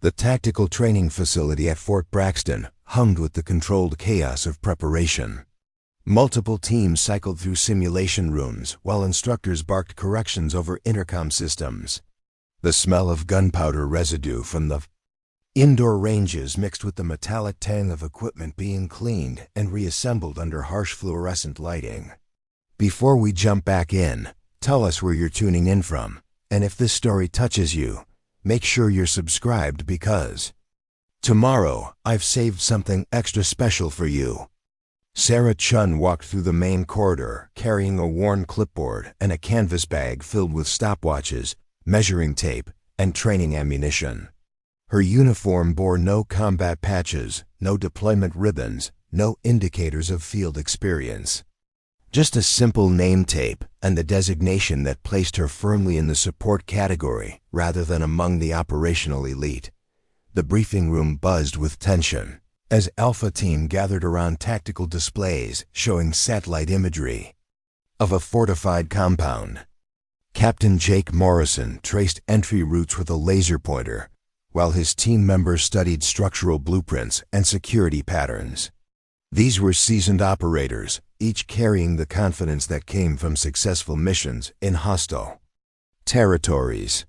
The tactical training facility at Fort Braxton hummed with the controlled chaos of preparation. Multiple teams cycled through simulation rooms while instructors barked corrections over intercom systems. The smell of gunpowder residue from the indoor ranges mixed with the metallic tang of equipment being cleaned and reassembled under harsh fluorescent lighting. Before we jump back in, tell us where you're tuning in from, and if this story touches you, make sure you're subscribed because tomorrow I've saved something extra special for you. Sarah Chun walked through the main corridor carrying a worn clipboard and a canvas bag filled with stopwatches, measuring tape, and training ammunition. Her uniform bore no combat patches, no deployment ribbons, no indicators of field experience. Just a simple name tape and the designation that placed her firmly in the support category rather than among the operational elite. The briefing room buzzed with tension as Alpha Team gathered around tactical displays showing satellite imagery of a fortified compound. Captain Jake Morrison traced entry routes with a laser pointer, while his team members studied structural blueprints and security patterns. These were seasoned operators, each carrying the confidence that came from successful missions in hostile territories.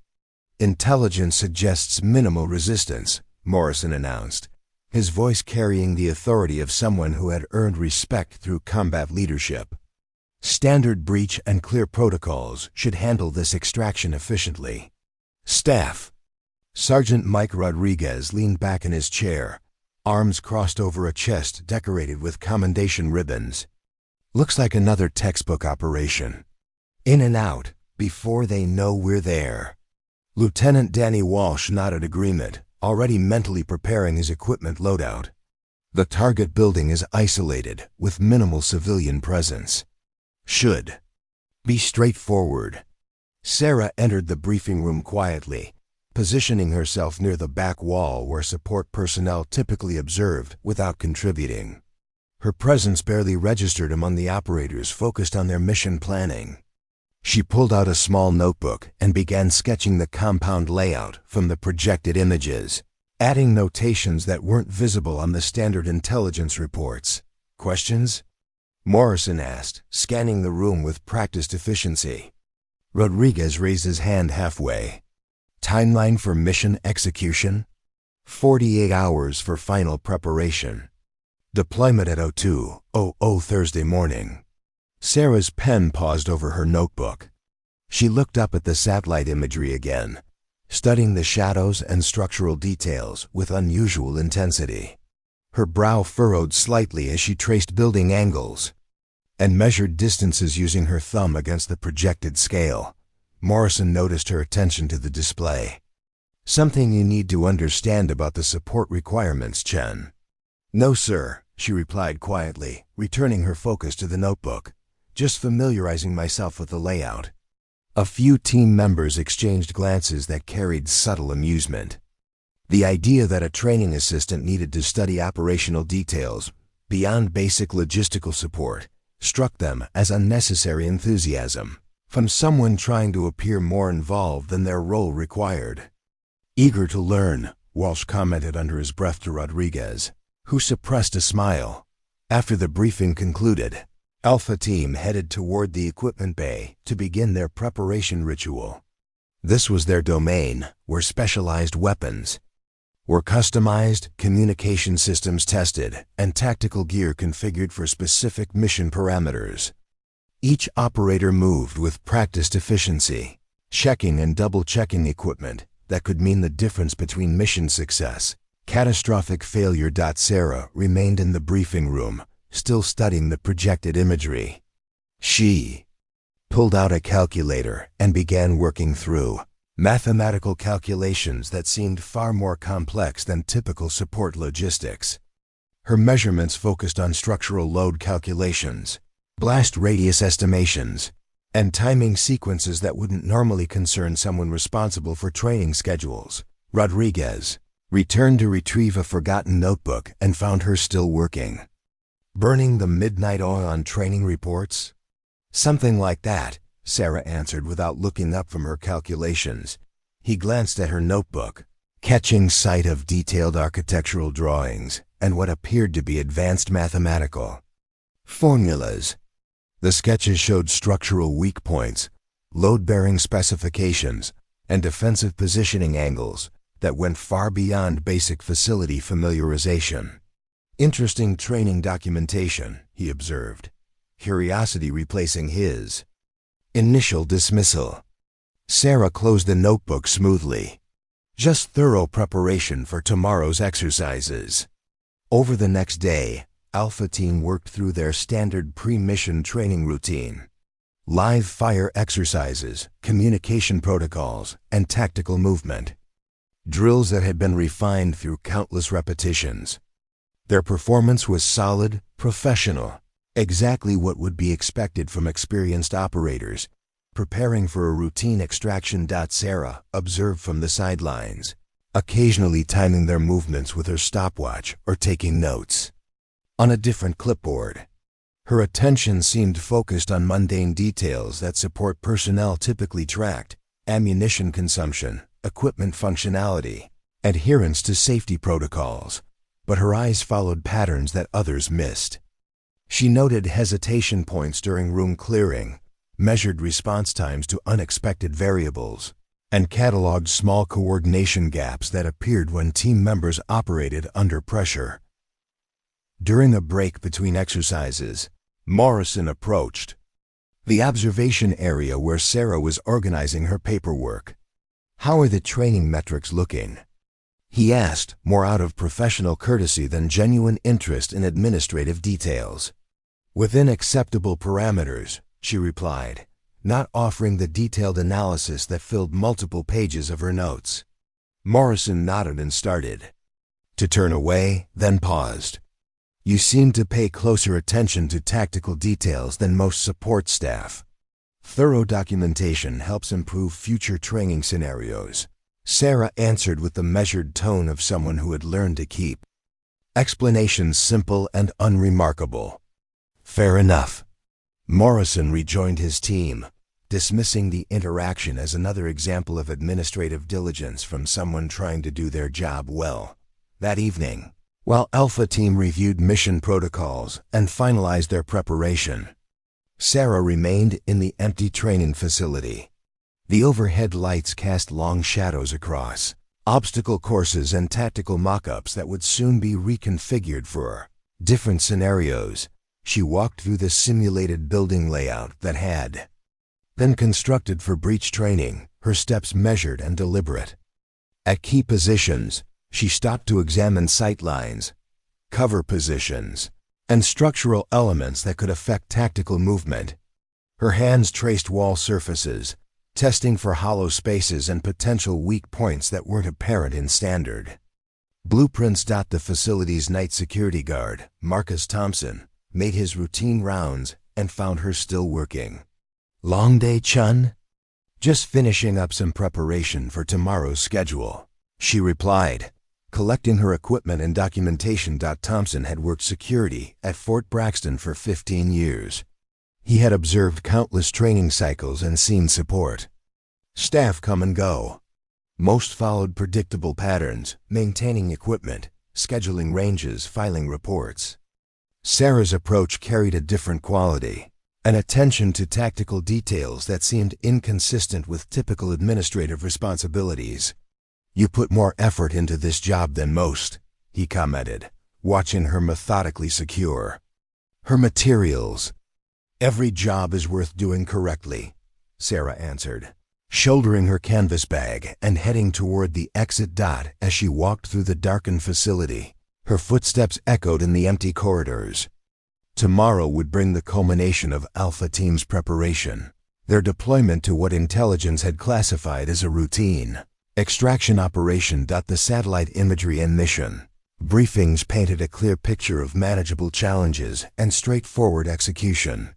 Intelligence suggests minimal resistance, Morrison announced, his voice carrying the authority of someone who had earned respect through combat leadership. Standard breach and clear protocols should handle this extraction efficiently. Staff. Sergeant Mike Rodriguez leaned back in his chair, arms crossed over a chest decorated with commendation ribbons. Looks like another textbook operation. In and out, before they know we're there. Lieutenant Danny Walsh nodded agreement, already mentally preparing his equipment loadout. The target building is isolated, with minimal civilian presence. Should be straightforward. Sarah entered the briefing room quietly, positioning herself near the back wall where support personnel typically observed without contributing. Her presence barely registered among the operators focused on their mission planning. She pulled out a small notebook and began sketching the compound layout from the projected images, adding notations that weren't visible on the standard intelligence reports. Questions? Morrison asked, scanning the room with practiced efficiency. Rodriguez raised his hand halfway. Timeline for mission execution? 48 hours for final preparation. Deployment at 02:00 Thursday morning. Sarah's pen paused over her notebook. She looked up at the satellite imagery again, studying the shadows and structural details with unusual intensity. Her brow furrowed slightly as she traced building angles and measured distances using her thumb against the projected scale. Morrison noticed her attention to the display. Something you need to understand about the support requirements, Chen. No, sir, she replied quietly, returning her focus to the notebook. Just familiarizing myself with the layout. A few team members exchanged glances that carried subtle amusement. The idea that a training assistant needed to study operational details beyond basic logistical support struck them as unnecessary enthusiasm from someone trying to appear more involved than their role required. Eager to learn, Walsh commented under his breath to Rodriguez, who suppressed a smile. After the briefing concluded, Alpha Team headed toward the equipment bay to begin their preparation ritual. This was their domain, where specialized weapons were customized, communication systems tested, and tactical gear configured for specific mission parameters. Each operator moved with practiced efficiency, checking and double-checking equipment that could mean the difference between mission success, catastrophic failure. Sarah remained in the briefing room, still studying the projected imagery. She pulled out a calculator and began working through mathematical calculations that seemed far more complex than typical support logistics. Her measurements focused on structural load calculations, blast radius estimations, and timing sequences that wouldn't normally concern someone responsible for training schedules. Rodriguez returned to retrieve a forgotten notebook and found her still working. Burning the midnight oil on training reports? Something like that, Sarah answered without looking up from her calculations. He glanced at her notebook. catching sight of detailed architectural drawings and what appeared to be advanced mathematical formulas. The sketches showed structural weak points, load-bearing specifications, and defensive positioning angles that went far beyond basic facility familiarization. Interesting training documentation, he observed, curiosity replacing his initial dismissal. Sarah closed the notebook smoothly. Just thorough preparation for tomorrow's exercises. Over the next day, Alpha Team worked through their standard pre-mission training routine. Live fire exercises, communication protocols, and tactical movement. Drills that had been refined through countless repetitions. Their performance was solid, professional, exactly what would be expected from experienced operators, preparing for a routine extraction. Sarah observed from the sidelines, occasionally timing their movements with her stopwatch or taking notes on a different clipboard. Her attention seemed focused on mundane details that support personnel typically tracked: ammunition consumption, equipment functionality, adherence to safety protocols, but her eyes followed patterns that others missed. She noted hesitation points during room clearing, measured response times to unexpected variables, and cataloged small coordination gaps that appeared when team members operated under pressure. During a break between exercises, Morrison approached the observation area where Sarah was organizing her paperwork. "How are the training metrics looking?" he asked, more out of professional courtesy than genuine interest in administrative details. "Within acceptable parameters," she replied, not offering the detailed analysis that filled multiple pages of her notes. Morrison nodded and started to turn away, then paused. "You seem to pay closer attention to tactical details than most support staff. Thorough documentation helps improve future training scenarios," Sarah answered with the measured tone of someone who had learned to keep explanations simple and unremarkable. "Fair enough." Morrison rejoined his team, dismissing the interaction as another example of administrative diligence from someone trying to do their job well. That evening, while Alpha Team reviewed mission protocols and finalized their preparation, Sarah remained in the empty training facility. The overhead lights cast long shadows across obstacle courses and tactical mock-ups that would soon be reconfigured for different scenarios. She walked through the simulated building layout that had been constructed for breach training, her steps measured and deliberate. At key positions, she stopped to examine sight lines, cover positions, and structural elements that could affect tactical movement. Her hands traced wall surfaces, testing for hollow spaces and potential weak points that weren't apparent in standard blueprints. The facility's night security guard, Marcus Thompson, made his routine rounds and found her still working. "Long day, Chun?" "Just finishing up some preparation for tomorrow's schedule," she replied, collecting her equipment and documentation. Thompson had worked security at Fort Braxton for 15 years. He had observed countless training cycles and seen support staff come and go. Most followed predictable patterns, maintaining equipment, scheduling ranges, filing reports. Sarah's approach carried a different quality, an attention to tactical details that seemed inconsistent with typical administrative responsibilities. "You put more effort into this job than most," he commented, watching her methodically secure her materials. "Every job is worth doing correctly," Sarah answered, shouldering her canvas bag and heading toward the exit. As she walked through the darkened facility, her footsteps echoed in the empty corridors. Tomorrow would bring the culmination of Alpha Team's preparation, their deployment to what intelligence had classified as a routine extraction operation. The satellite imagery and mission briefings painted a clear picture of manageable challenges and straightforward execution.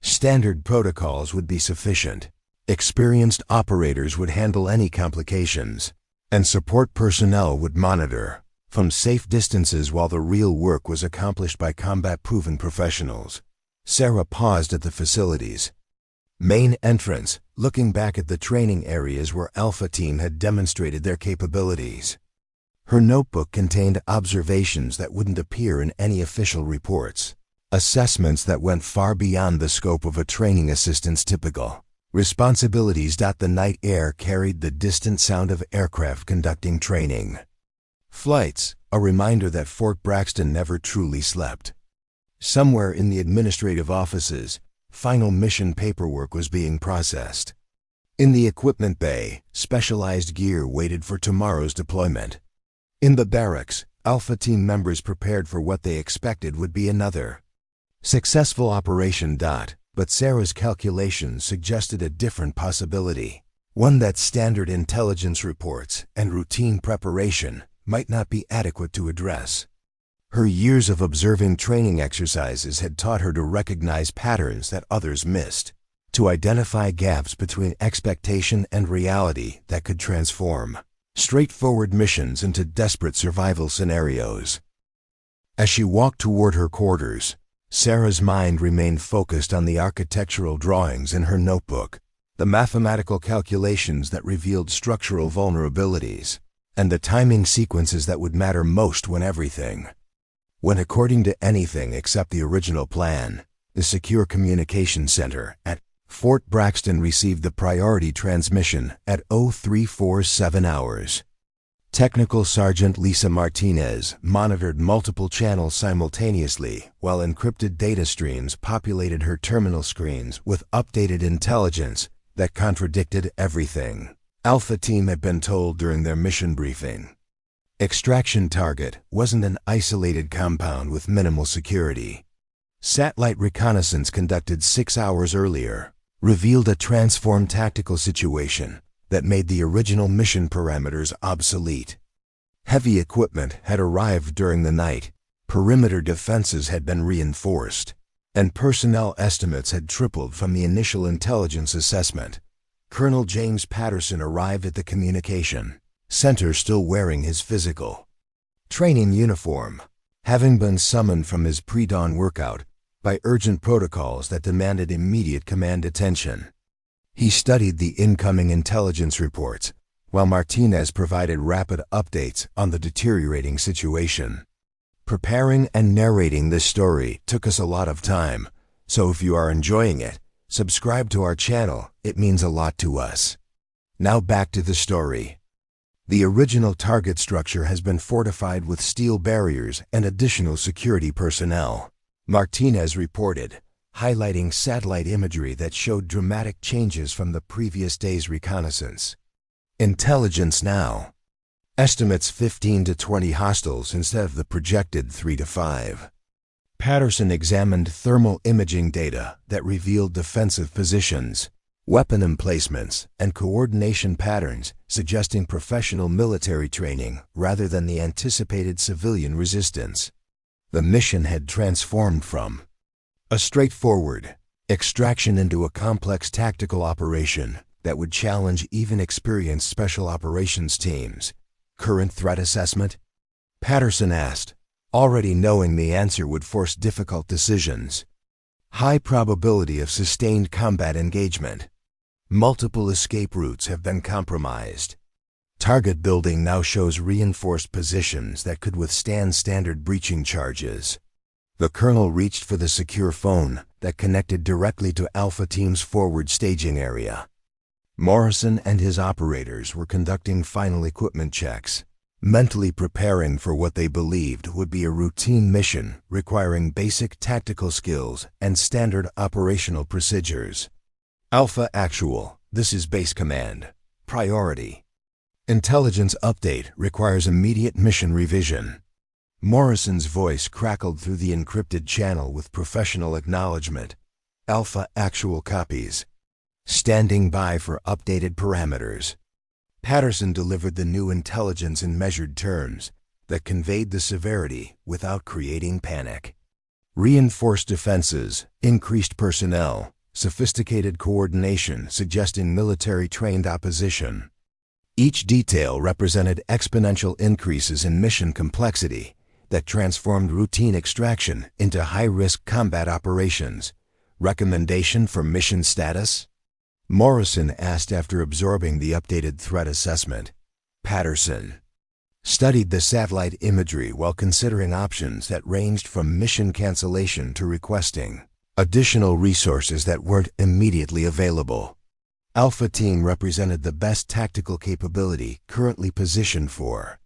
Standard protocols would be sufficient. Experienced operators would handle any complications, and support personnel would monitor from safe distances while the real work was accomplished by combat-proven professionals. Sarah paused at the facility's main entrance, looking back at the training areas where Alpha Team had demonstrated their capabilities. Her notebook contained observations that wouldn't appear in any official reports, assessments that went far beyond the scope of a training assistant's typical responsibilities. The night air carried the distant sound of aircraft conducting training flights, a reminder that Fort Braxton never truly slept. Somewhere in the administrative offices, final mission paperwork was being processed. In the equipment bay, specialized gear waited for tomorrow's deployment. In the barracks, Alpha Team members prepared for what they expected would be another successful operation. But Sarah's calculations suggested a different possibility, one that standard intelligence reports and routine preparation might not be adequate to address. Her years of observing training exercises had taught her to recognize patterns that others missed, to identify gaps between expectation and reality that could transform straightforward missions into desperate survival scenarios. As she walked toward her quarters, Sarah's mind remained focused on the architectural drawings in her notebook, the mathematical calculations that revealed structural vulnerabilities, and the timing sequences that would matter most when everything went according to anything except the original plan. The Secure Communications Center at Fort Braxton received the priority transmission at 0347 hours. Technical Sergeant Lisa Martinez monitored multiple channels simultaneously while encrypted data streams populated her terminal screens with updated intelligence that contradicted everything Alpha Team had been told during their mission briefing. Extraction target wasn't an isolated compound with minimal security. Satellite reconnaissance conducted 6 hours earlier revealed a transformed tactical situation that made the original mission parameters obsolete. Heavy equipment had arrived during the night, perimeter defenses had been reinforced, and personnel estimates had tripled from the initial intelligence assessment. Colonel James Patterson arrived at the communication center still wearing his physical training uniform, having been summoned from his pre-dawn workout by urgent protocols that demanded immediate command attention. He studied the incoming intelligence reports, while Martinez provided rapid updates on the deteriorating situation. Preparing and narrating this story took us a lot of time, so if you are enjoying it, subscribe to our channel, it means a lot to us. Now back to the story. The original target structure has been fortified with steel barriers and additional security personnel, Martinez reported, highlighting satellite imagery that showed dramatic changes from the previous day's reconnaissance. Intelligence now estimates 15 to 20 hostiles instead of the projected 3 to 5. Patterson examined thermal imaging data that revealed defensive positions, weapon emplacements, and coordination patterns suggesting professional military training rather than the anticipated civilian resistance. The mission had transformed from a straightforward extraction into a complex tactical operation that would challenge even experienced special operations teams. Current threat assessment? Patterson asked, already knowing the answer would force difficult decisions. High probability of sustained combat engagement. Multiple escape routes have been compromised. Target building now shows reinforced positions that could withstand standard breaching charges. The colonel reached for the secure phone that connected directly to Alpha Team's forward staging area. Morrison and his operators were conducting final equipment checks, mentally preparing for what they believed would be a routine mission requiring basic tactical skills and standard operational procedures. Alpha Actual, this is Base Command. Priority. Intelligence update requires immediate mission revision. Morrison's voice crackled through the encrypted channel with professional acknowledgement. Alpha Actual copies. Standing by for updated parameters. Patterson delivered the new intelligence in measured terms that conveyed the severity without creating panic. Reinforced defenses, increased personnel, sophisticated coordination suggesting military-trained opposition. Each detail represented exponential increases in mission complexity that transformed routine extraction into high-risk combat operations. Recommendation for mission status? Morrison asked after absorbing the updated threat assessment. Patterson studied the satellite imagery while considering options that ranged from mission cancellation to requesting additional resources that weren't immediately available. Alpha Team represented the best tactical capability currently positioned for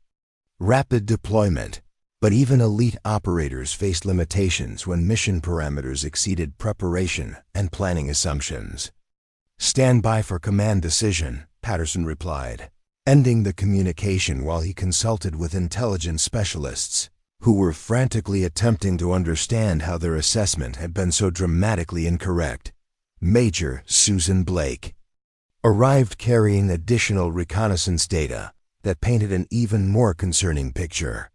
rapid deployment, but even elite operators faced limitations when mission parameters exceeded preparation and planning assumptions. "Stand by for command decision," Patterson replied, ending the communication while he consulted with intelligence specialists, who were frantically attempting to understand how their assessment had been so dramatically incorrect. Major Susan Blake arrived carrying additional reconnaissance data that painted an even more concerning picture.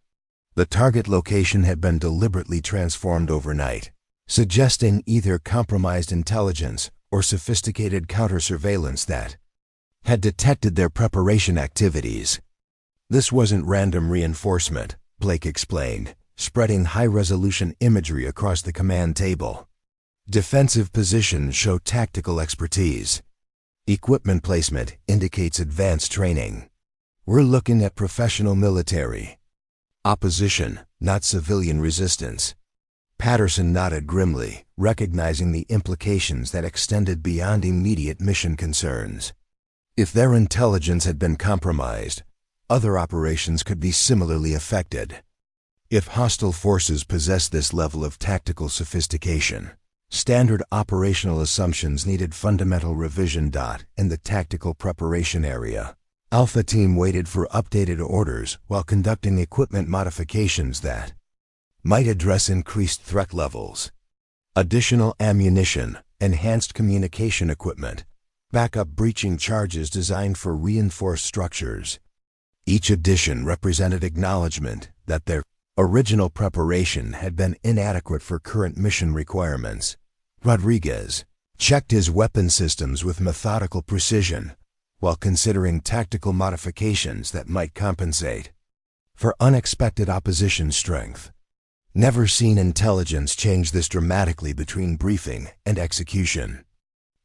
The target location had been deliberately transformed overnight, suggesting either compromised intelligence or sophisticated counter-surveillance that had detected their preparation activities. "This wasn't random reinforcement," Blake explained, spreading high-resolution imagery across the command table. "Defensive positions show tactical expertise. Equipment placement indicates advanced training. We're looking at professional military opposition, not civilian resistance." Patterson nodded grimly, recognizing the implications that extended beyond immediate mission concerns. If their intelligence had been compromised, other operations could be similarly affected. If hostile forces possess this level of tactical sophistication, standard operational assumptions needed fundamental revision. In the tactical preparation area, Alpha Team waited for updated orders while conducting equipment modifications that might address increased threat levels. Additional ammunition, enhanced communication equipment, backup breaching charges designed for reinforced structures. Each addition represented acknowledgement that their original preparation had been inadequate for current mission requirements. Rodriguez checked his weapon systems with methodical precision while considering tactical modifications that might compensate for unexpected opposition strength. Never seen intelligence change this dramatically between briefing and execution.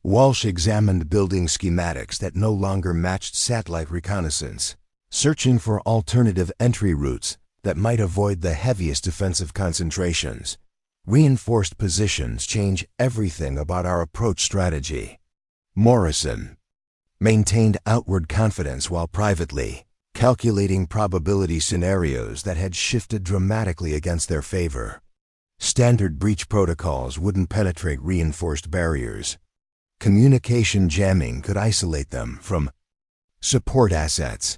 Walsh examined building schematics that no longer matched satellite reconnaissance, searching for alternative entry routes that might avoid the heaviest defensive concentrations. "Reinforced positions change everything about our approach strategy." Morrison maintained outward confidence while privately calculating probability scenarios that had shifted dramatically against their favor. Standard breach protocols wouldn't penetrate reinforced barriers. Communication jamming could isolate them from support assets.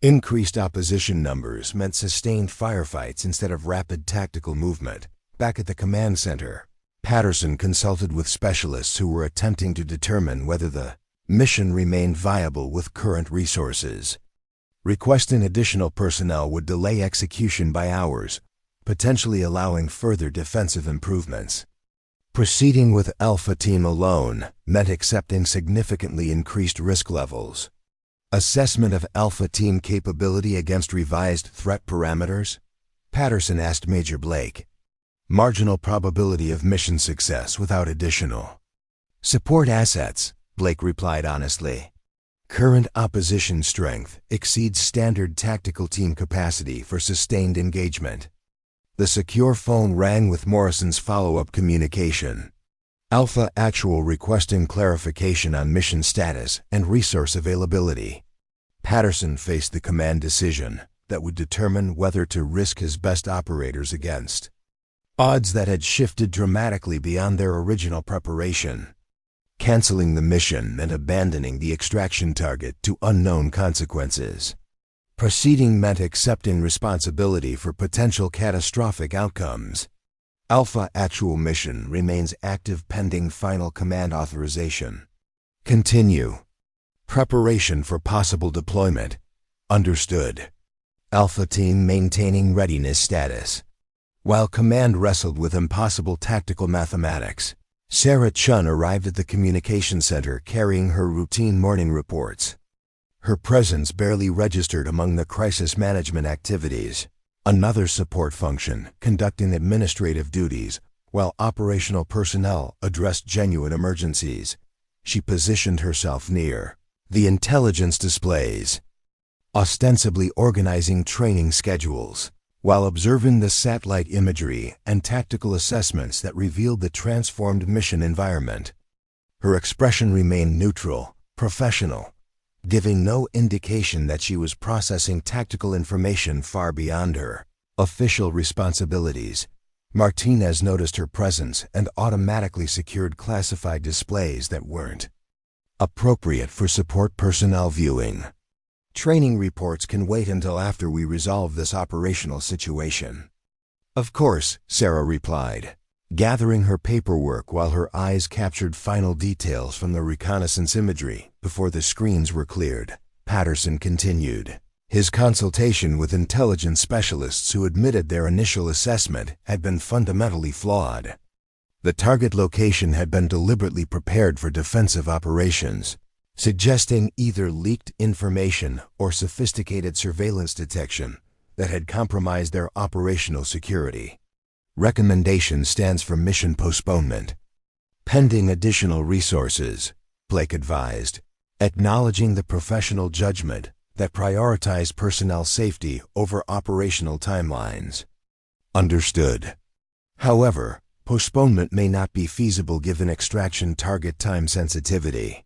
Increased opposition numbers meant sustained firefights instead of rapid tactical movement. Back at the command center, Patterson consulted with specialists who were attempting to determine whether the mission remained viable with current resources. Requesting additional personnel would delay execution by hours, potentially allowing further defensive improvements. Proceeding with Alpha Team alone meant accepting significantly increased risk levels. Assessment of Alpha Team capability against revised threat parameters? Patterson asked Major Blake. Marginal probability of mission success without additional support assets, Blake replied honestly. Current opposition strength exceeds standard tactical team capacity for sustained engagement. The secure phone rang with Morrison's follow-up communication. Alpha Actual requesting clarification on mission status and resource availability. Patterson faced the command decision that would determine whether to risk his best operators against odds that had shifted dramatically beyond their original preparation. Canceling the mission and abandoning the extraction target to unknown consequences. Proceeding meant accepting responsibility for potential catastrophic outcomes. Alpha Actual mission remains active pending final command authorization. Continue. Preparation for possible deployment. Understood. Alpha Team maintaining readiness status. While command wrestled with impossible tactical mathematics, Sarah Chun arrived at the communication center carrying her routine morning reports. Her presence barely registered among the crisis management activities. Another support function conducting administrative duties while operational personnel addressed genuine emergencies. She positioned herself near the intelligence displays. ostensibly organizing training schedules, while observing the satellite imagery and tactical assessments that revealed the transformed mission environment. Her expression remained neutral, professional, giving no indication that she was processing tactical information far beyond her official responsibilities. Martinez noticed her presence and automatically secured classified displays that weren't appropriate for support personnel viewing. Training reports can wait until after we resolve this operational situation. Of course, Sarah replied, gathering her paperwork while her eyes captured final details from the reconnaissance imagery before the screens were cleared. Patterson continued. His consultation with intelligence specialists who admitted their initial assessment had been fundamentally flawed. The target location had been deliberately prepared for defensive operations, suggesting either leaked information or sophisticated surveillance detection that had compromised their operational security. Recommendation stands for mission postponement. Pending additional resources, Blake advised, acknowledging the professional judgment that prioritized personnel safety over operational timelines. Understood. However, postponement may not be feasible given extraction target time sensitivity.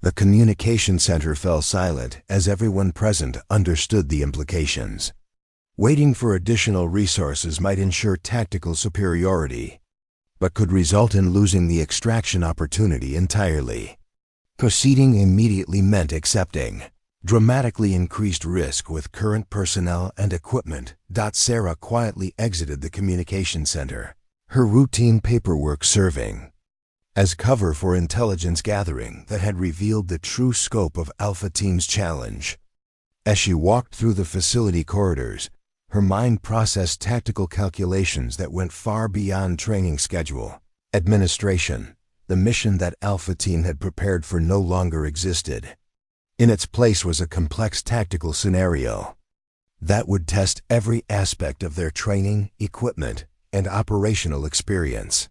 The communication center fell silent as everyone present understood the implications. Waiting for additional resources might ensure tactical superiority, but could result in losing the extraction opportunity entirely. Proceeding immediately meant accepting dramatically increased risk with current personnel and equipment. Sarah quietly exited the communication center, her routine paperwork serving as cover for intelligence gathering that had revealed the true scope of Alpha Team's challenge. As she walked through the facility corridors, her mind processed tactical calculations that went far beyond training schedule. Administration, the mission that Alpha Team had prepared for, no longer existed. In its place was a complex tactical scenario that would test every aspect of their training, equipment, and operational experience.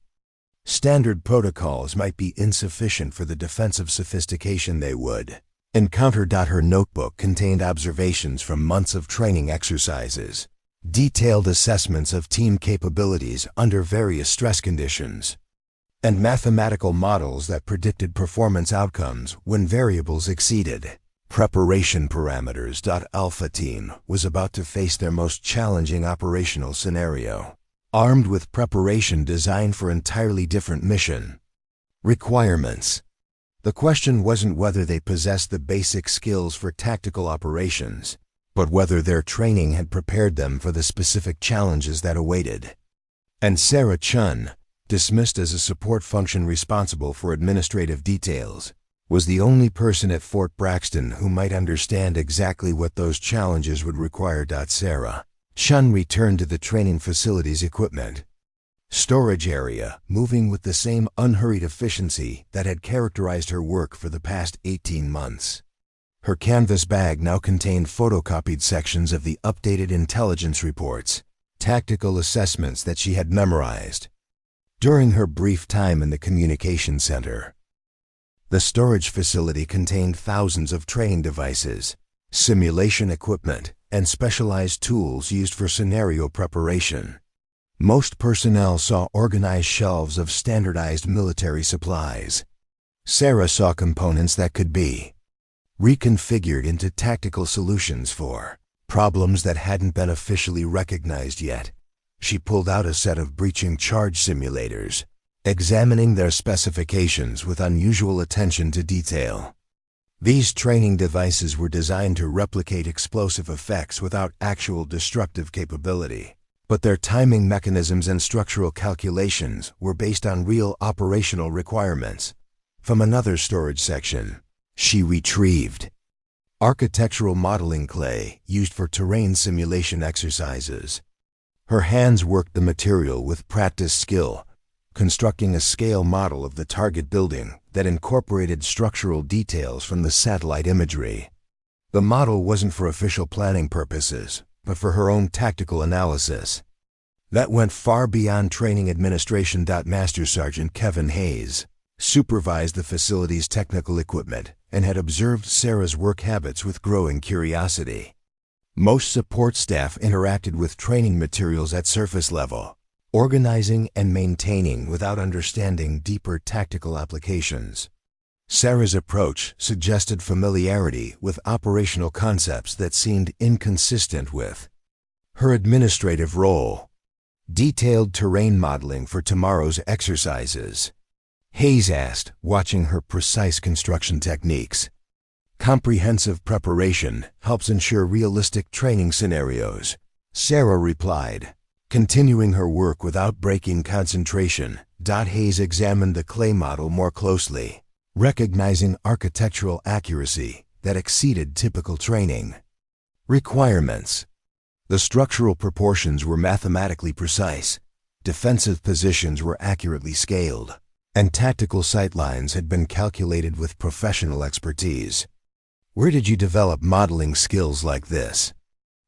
Standard protocols might be insufficient for the defensive sophistication they would encounter. Her notebook contained observations from months of training exercises, detailed assessments of team capabilities under various stress conditions, and mathematical models that predicted performance outcomes when variables exceeded preparation parameters. Alpha Team was about to face their most challenging operational scenario, armed with preparation designed for entirely different mission requirements. The question wasn't whether they possessed the basic skills for tactical operations, but whether their training had prepared them for the specific challenges that awaited. And Sarah Chun, dismissed as a support function responsible for administrative details, was the only person at Fort Braxton who might understand exactly what those challenges would require. Sarah Chun returned to the training facility's equipment storage area, moving with the same unhurried efficiency that had characterized her work for the past 18 months. Her canvas bag now contained photocopied sections of the updated intelligence reports, tactical assessments that she had memorized during her brief time in the communication center. The storage facility contained thousands of training devices, simulation equipment, and specialized tools used for scenario preparation. Most personnel saw organized shelves of standardized military supplies. Sarah saw components that could be reconfigured into tactical solutions for problems that hadn't been officially recognized yet. She pulled out a set of breaching charge simulators, examining their specifications with unusual attention to detail. These training devices were designed to replicate explosive effects without actual destructive capability, but their timing mechanisms and structural calculations were based on real operational requirements. From another storage section, she retrieved architectural modeling clay used for terrain simulation exercises. Her hands worked the material with practiced skill, constructing a scale model of the target building that incorporated structural details from the satellite imagery. The model wasn't for official planning purposes, but for her own tactical analysis. That went far beyond training administration. Master Sergeant Kevin Hayes, supervised the facility's technical equipment, and had observed Sarah's work habits with growing curiosity. Most support staff interacted with training materials at surface level, organizing and maintaining without understanding deeper tactical applications. Sarah's approach suggested familiarity with operational concepts that seemed inconsistent with her administrative role. Detailed terrain modeling for tomorrow's exercises, Hayes asked, watching her precise construction techniques. Comprehensive preparation helps ensure realistic training scenarios, Sarah replied. Continuing her work without breaking concentration, Hayes examined the clay model more closely, recognizing architectural accuracy that exceeded typical training requirements. The structural proportions were mathematically precise, defensive positions were accurately scaled, and tactical sightlines had been calculated with professional expertise. Where did you develop modeling skills like this?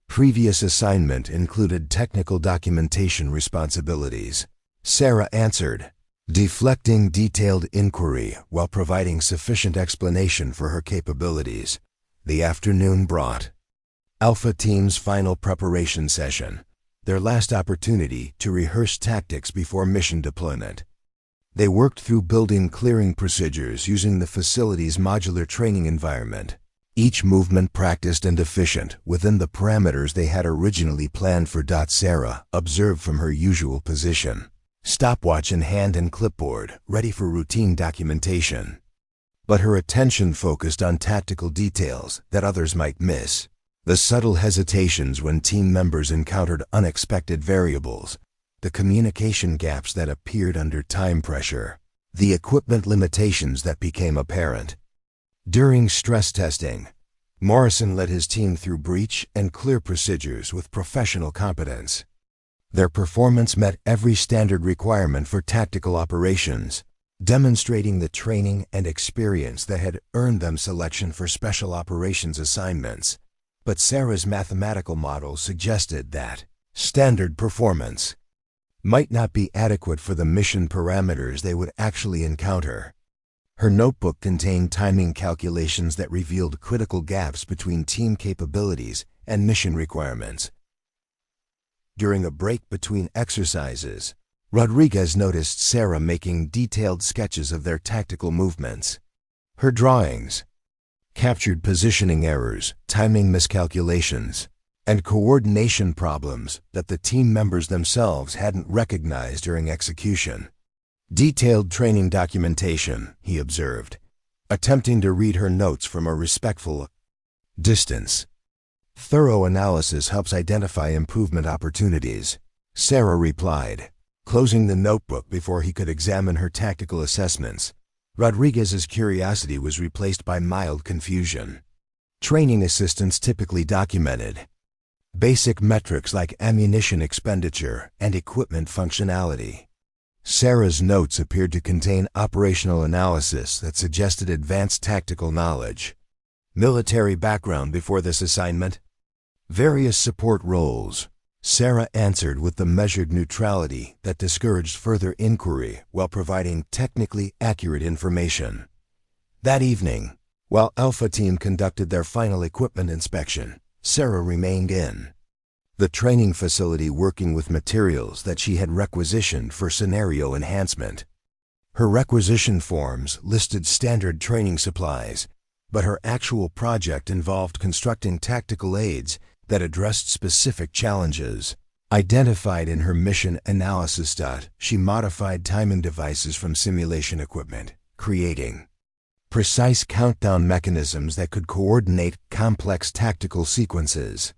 Previous assignment included technical documentation responsibilities, Sarah answered, deflecting detailed inquiry while providing sufficient explanation for her capabilities. The afternoon brought Alpha Team's final preparation session, their last opportunity to rehearse tactics before mission deployment. They worked through building clearing procedures using the facility's modular training environment, each movement practiced and efficient within the parameters they had originally planned for. Sarah observed from her usual position, stopwatch in hand and clipboard, ready for routine documentation. But her attention focused on tactical details that others might miss. The subtle hesitations when team members encountered unexpected variables, the communication gaps that appeared under time pressure, the equipment limitations that became apparent. During stress testing, Morrison led his team through breach and clear procedures with professional competence. Their performance met every standard requirement for tactical operations, demonstrating the training and experience that had earned them selection for special operations assignments. But Sarah's mathematical model suggested that standard performance might not be adequate for the mission parameters they would actually encounter. Her notebook contained timing calculations that revealed critical gaps between team capabilities and mission requirements. During a break between exercises, Rodriguez noticed Sarah making detailed sketches of their tactical movements. Her drawings captured positioning errors, timing miscalculations, and coordination problems that the team members themselves hadn't recognized during execution. Detailed training documentation, he observed, attempting to read her notes from a respectful distance. Thorough analysis helps identify improvement opportunities, Sarah replied, closing the notebook before he could examine her tactical assessments. Rodriguez's curiosity was replaced by mild confusion. Training assistants typically documented basic metrics like ammunition expenditure and equipment functionality. Sarah's notes appeared to contain operational analysis that suggested advanced tactical knowledge. Military background before this assignment? Various support roles. Sarah answered with the measured neutrality that discouraged further inquiry while providing technically accurate information. That evening, while Alpha Team conducted their final equipment inspection, Sarah remained in the training facility working with materials that she had requisitioned for scenario enhancement. Her requisition forms listed standard training supplies, but her actual project involved constructing tactical aids that addressed specific challenges. Identified in her mission analysis. She modified timing devices from simulation equipment, creating precise countdown mechanisms that could coordinate complex tactical sequences.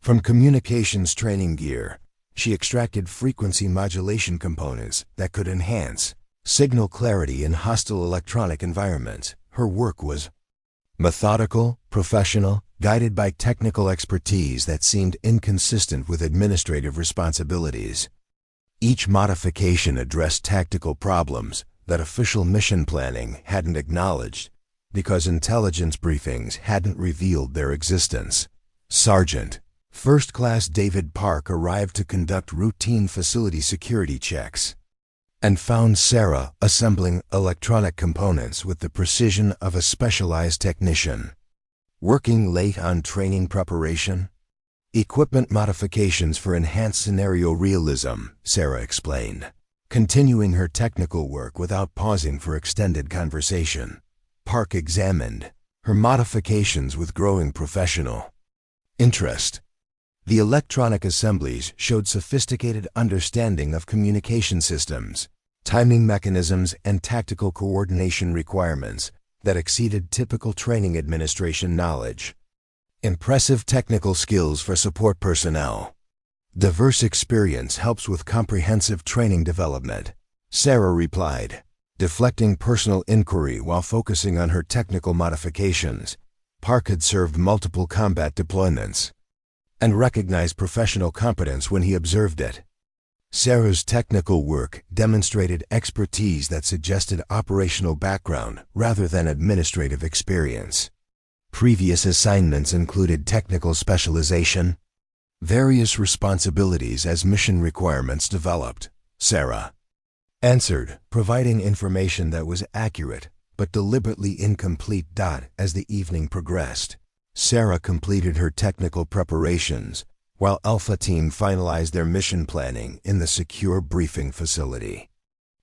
From communications training gear, she extracted frequency modulation components that could enhance signal clarity in hostile electronic environments. Her work was methodical, professional, guided by technical expertise that seemed inconsistent with administrative responsibilities. Each modification addressed tactical problems that official mission planning hadn't acknowledged because intelligence briefings hadn't revealed their existence. Sergeant First Class David Park arrived to conduct routine facility security checks. and found Sarah assembling electronic components with the precision of a specialized technician. Working late on training preparation? Equipment modifications for enhanced scenario realism, Sarah explained, continuing her technical work without pausing for extended conversation. Park examined her modifications with growing professional interest. The electronic assemblies showed sophisticated understanding of communication systems, timing mechanisms, and tactical coordination requirements that exceeded typical training administration knowledge. Impressive technical skills for support personnel. Diverse experience helps with comprehensive training development, Sarah replied, deflecting personal inquiry while focusing on her technical modifications. Park had served multiple combat deployments and recognized professional competence when he observed it. Sarah's technical work demonstrated expertise that suggested operational background rather than administrative experience. Previous assignments included technical specialization, various responsibilities as mission requirements developed, Sarah answered, providing information that was accurate but deliberately incomplete. As the evening progressed, Sarah completed her technical preparations, while Alpha Team finalized their mission planning in the secure briefing facility.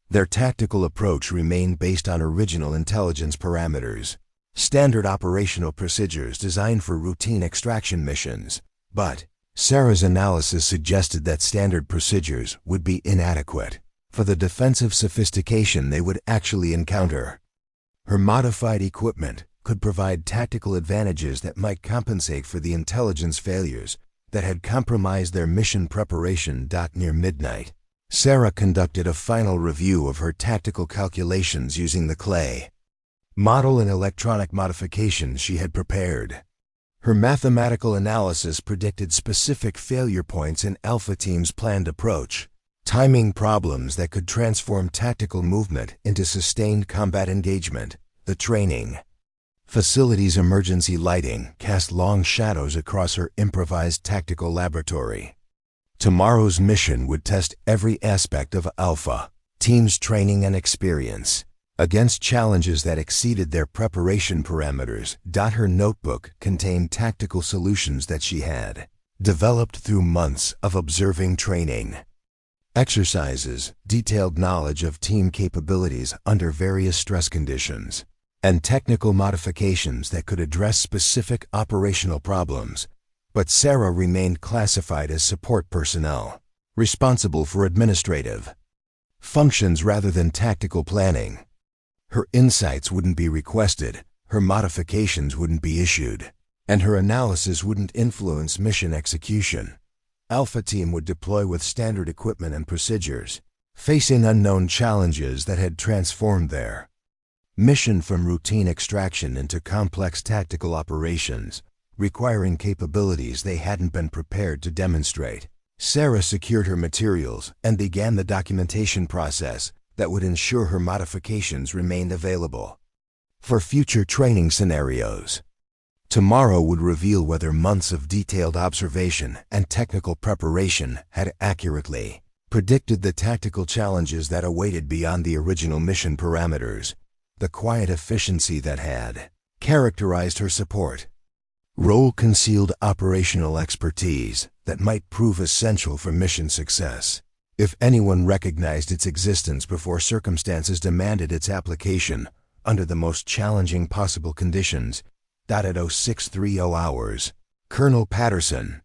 Their tactical approach remained based on original intelligence parameters, standard operational procedures designed for routine extraction missions, but Sarah's analysis suggested that standard procedures would be inadequate for the defensive sophistication they would actually encounter. Her modified equipment could provide tactical advantages that might compensate for the intelligence failures that had compromised their mission preparation. Near midnight, Sarah conducted a final review of her tactical calculations using the clay model and electronic modifications she had prepared. Her mathematical analysis predicted specific failure points in Alpha Team's planned approach, timing problems that could transform tactical movement into sustained combat engagement. The training facility's emergency lighting cast long shadows across her improvised tactical laboratory. Tomorrow's mission would test every aspect of Alpha Team's training and experience against challenges that exceeded their preparation parameters. Her notebook contained tactical solutions that she had developed through months of observing training. Exercises, detailed knowledge of team capabilities under various stress conditions, and technical modifications that could address specific operational problems. But Sarah remained classified as support personnel, responsible for administrative functions rather than tactical planning. Her insights wouldn't be requested, her modifications wouldn't be issued, and her analysis wouldn't influence mission execution. Alpha Team would deploy with standard equipment and procedures, facing unknown challenges that had transformed their mission from routine extraction into complex tactical operations, requiring capabilities they hadn't been prepared to demonstrate. Sarah secured her materials and began the documentation process that would ensure her modifications remained available for future training scenarios. Tomorrow would reveal whether months of detailed observation and technical preparation had accurately predicted the tactical challenges that awaited beyond the original mission parameters. The quiet efficiency that had characterized her support role concealed operational expertise that might prove essential for mission success. If anyone recognized its existence before circumstances demanded its application under the most challenging possible conditions. At 0630 hours, Colonel Patterson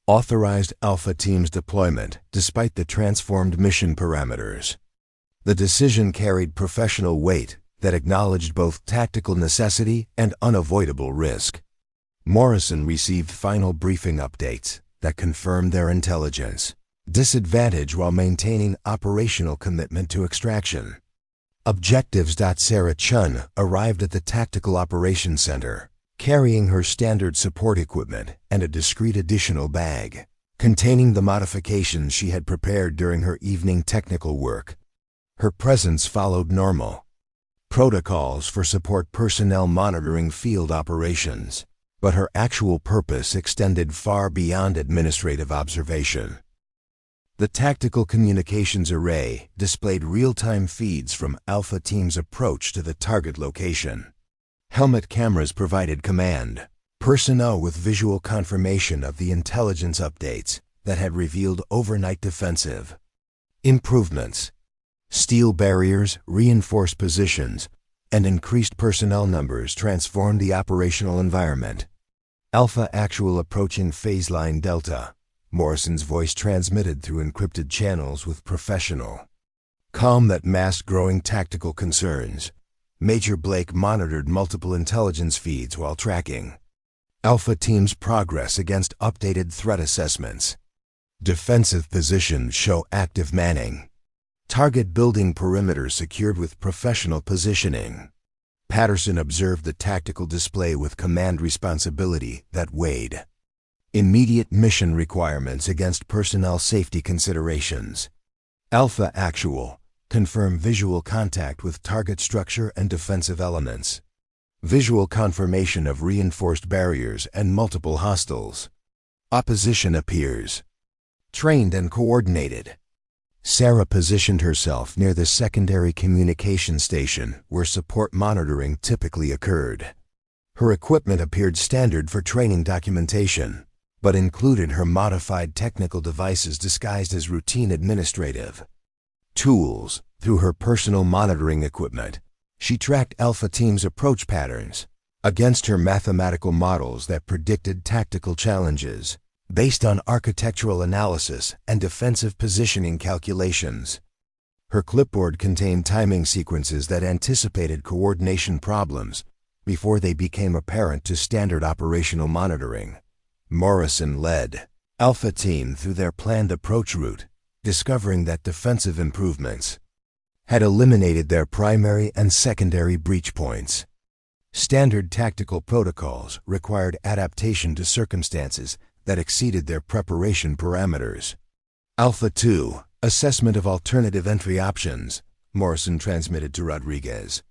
authorized Alpha Team's deployment despite the transformed mission parameters. The decision carried professional weight that acknowledged both tactical necessity and unavoidable risk. Morrison received final briefing updates that confirmed their intelligence disadvantage while maintaining operational commitment to extraction. Objectives. Sarah Chun arrived at the Tactical Operations Center, carrying her standard support equipment and a discreet additional bag containing the modifications she had prepared during her evening technical work. Her presence followed normal protocols for support personnel monitoring field operations, but her actual purpose extended far beyond administrative observation. The Tactical Communications Array displayed real-time feeds from Alpha Team's approach to the target location. Helmet cameras provided command personnel with visual confirmation of the intelligence updates that had revealed overnight defensive improvements. Steel barriers, reinforced positions, and increased personnel numbers transformed the operational environment. Alpha Actual approaching phase line Delta. Morrison's voice transmitted through encrypted channels with professional calm that masked growing tactical concerns. Major Blake monitored multiple intelligence feeds while tracking Alpha Team's progress against updated threat assessments. Defensive positions show active manning. Target building perimeter secured with professional positioning. Patterson observed the tactical display with command responsibility that weighed immediate mission requirements against personnel safety considerations. Alpha Actual confirm visual contact with target structure and defensive elements. Visual confirmation of reinforced barriers and multiple hostiles. Opposition appears trained and coordinated. Sarah positioned herself near the secondary communication station where support monitoring typically occurred. Her equipment appeared standard for training documentation, but included her modified technical devices disguised as routine administrative tools. Through her personal monitoring equipment, she tracked Alpha Team's approach patterns against her mathematical models that predicted tactical challenges based on architectural analysis and defensive positioning calculations. Her clipboard contained timing sequences that anticipated coordination problems before they became apparent to standard operational monitoring. Morrison led Alpha Team through their planned approach route, discovering that defensive improvements had eliminated their primary and secondary breach points. Standard tactical protocols required adaptation to circumstances that exceeded their preparation parameters. Alpha 2, assessment of alternative entry options, Morrison transmitted to Rodriguez.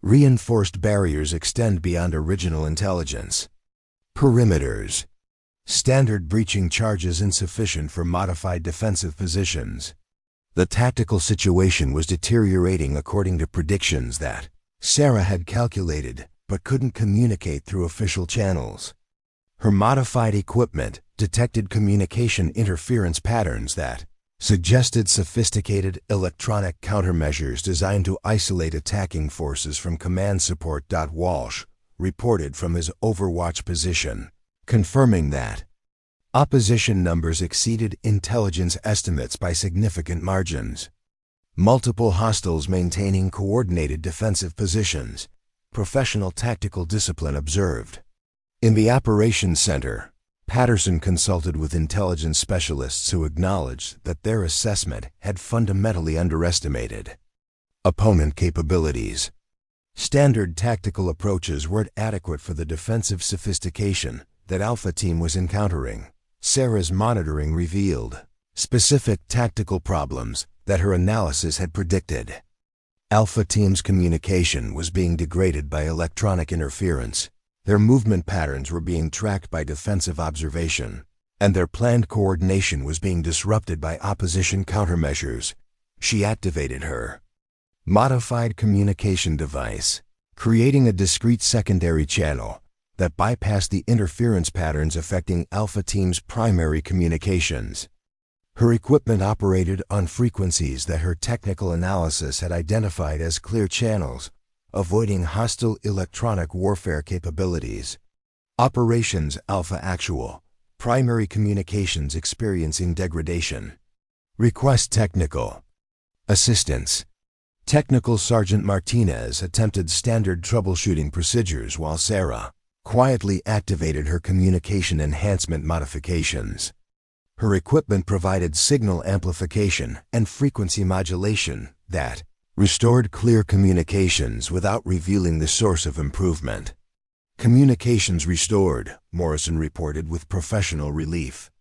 Reinforced barriers extend beyond original intelligence. Perimeters. Standard breaching charges insufficient for modified defensive positions. The tactical situation was deteriorating according to predictions that Sarah had calculated but couldn't communicate through official channels. Her modified equipment detected communication interference patterns that suggested sophisticated electronic countermeasures designed to isolate attacking forces from command support. Walsh reported from his overwatch position, confirming that opposition numbers exceeded intelligence estimates by significant margins. Multiple hostiles maintaining coordinated defensive positions. Professional tactical discipline observed. In the operations center, Patterson consulted with intelligence specialists who acknowledged that their assessment had fundamentally underestimated opponent capabilities. Standard tactical approaches weren't adequate for the defensive sophistication that Alpha Team was encountering. Sarah's monitoring revealed specific tactical problems that her analysis had predicted. Alpha Team's communication was being degraded by electronic interference. Their movement patterns were being tracked by defensive observation, and their planned coordination was being disrupted by opposition countermeasures. She activated her modified communication device, creating a discrete secondary channel that bypassed the interference patterns affecting Alpha Team's primary communications. Her equipment operated on frequencies that her technical analysis had identified as clear channels, avoiding hostile electronic warfare capabilities. Operations Alpha Actual, primary communications experiencing degradation. Request technical assistance. Technical Sergeant Martinez attempted standard troubleshooting procedures while Sarah quietly activated her communication enhancement modifications. Her equipment provided signal amplification and frequency modulation that restored clear communications without revealing the source of improvement. Communications restored, Morrison reported with professional relief.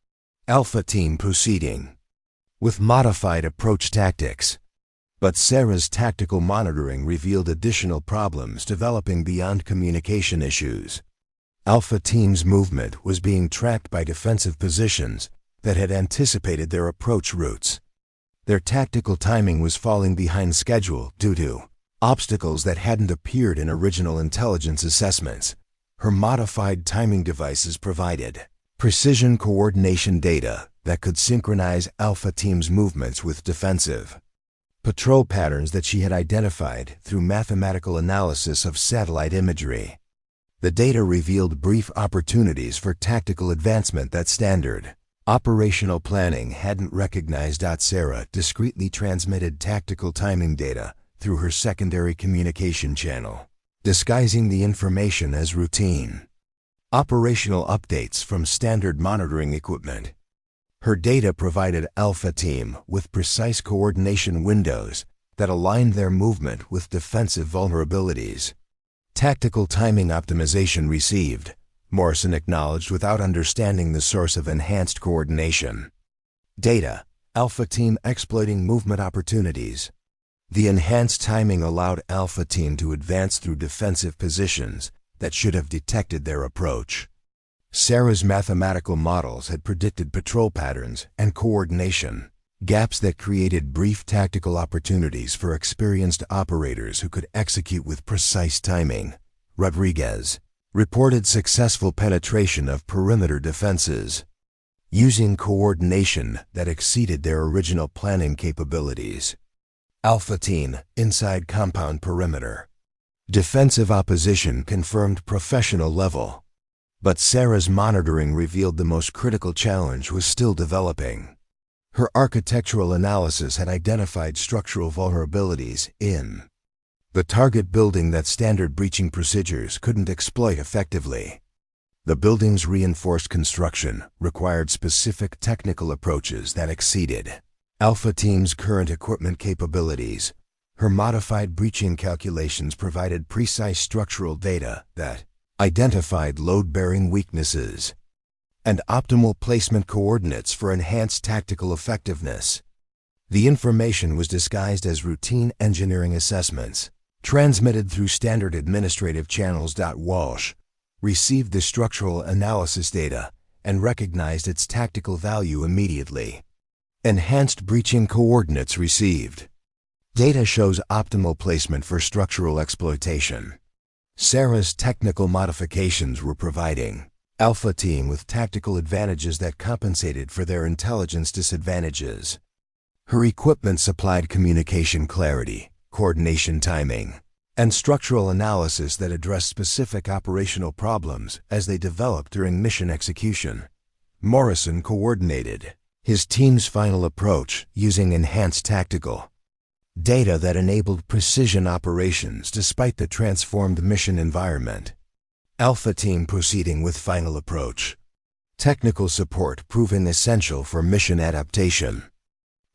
Alpha Team proceeding with modified approach tactics. But Sarah's tactical monitoring revealed additional problems developing beyond communication issues. Alpha Team's movement was being tracked by defensive positions that had anticipated their approach routes. Their tactical timing was falling behind schedule due to obstacles that hadn't appeared in original intelligence assessments. Her modified timing devices provided precision coordination data that could synchronize Alpha Team's movements with defensive patrol patterns that she had identified through mathematical analysis of satellite imagery. The data revealed brief opportunities for tactical advancement that standard operational planning hadn't recognized. Sarah discreetly transmitted tactical timing data through her secondary communication channel, disguising the information as routine operational updates from standard monitoring equipment. Her data provided Alpha Team with precise coordination windows that aligned their movement with defensive vulnerabilities. Tactical timing optimization received, Morrison acknowledged without understanding the source of enhanced coordination. Data, Alpha Team exploiting movement opportunities. The enhanced timing allowed Alpha Team to advance through defensive positions that should have detected their approach. Sarah's mathematical models had predicted patrol patterns and coordination, gaps that created brief tactical opportunities for experienced operators who could execute with precise timing. Rodriguez reported successful penetration of perimeter defenses, using coordination that exceeded their original planning capabilities. Alpha Team inside compound perimeter. Defensive opposition confirmed professional level, but Sarah's monitoring revealed the most critical challenge was still developing. Her architectural analysis had identified structural vulnerabilities in the target building that standard breaching procedures couldn't exploit effectively. The building's reinforced construction required specific technical approaches that exceeded Alpha Team's current equipment capabilities. Her modified breaching calculations provided precise structural data that identified load-bearing weaknesses and optimal placement coordinates for enhanced tactical effectiveness. The information was disguised as routine engineering assessments, transmitted through standard administrative channels. Walsh received the structural analysis data and recognized its tactical value immediately. Enhanced breaching coordinates received. Data shows optimal placement for structural exploitation. Sarah's technical modifications were providing Alpha Team with tactical advantages that compensated for their intelligence disadvantages. Her equipment supplied communication clarity, coordination timing, and structural analysis that addressed specific operational problems as they developed during mission execution. Morrison coordinated his team's final approach using enhanced tactical data that enabled precision operations despite the transformed mission environment. Alpha Team proceeding with final approach. Technical support proving essential for mission adaptation.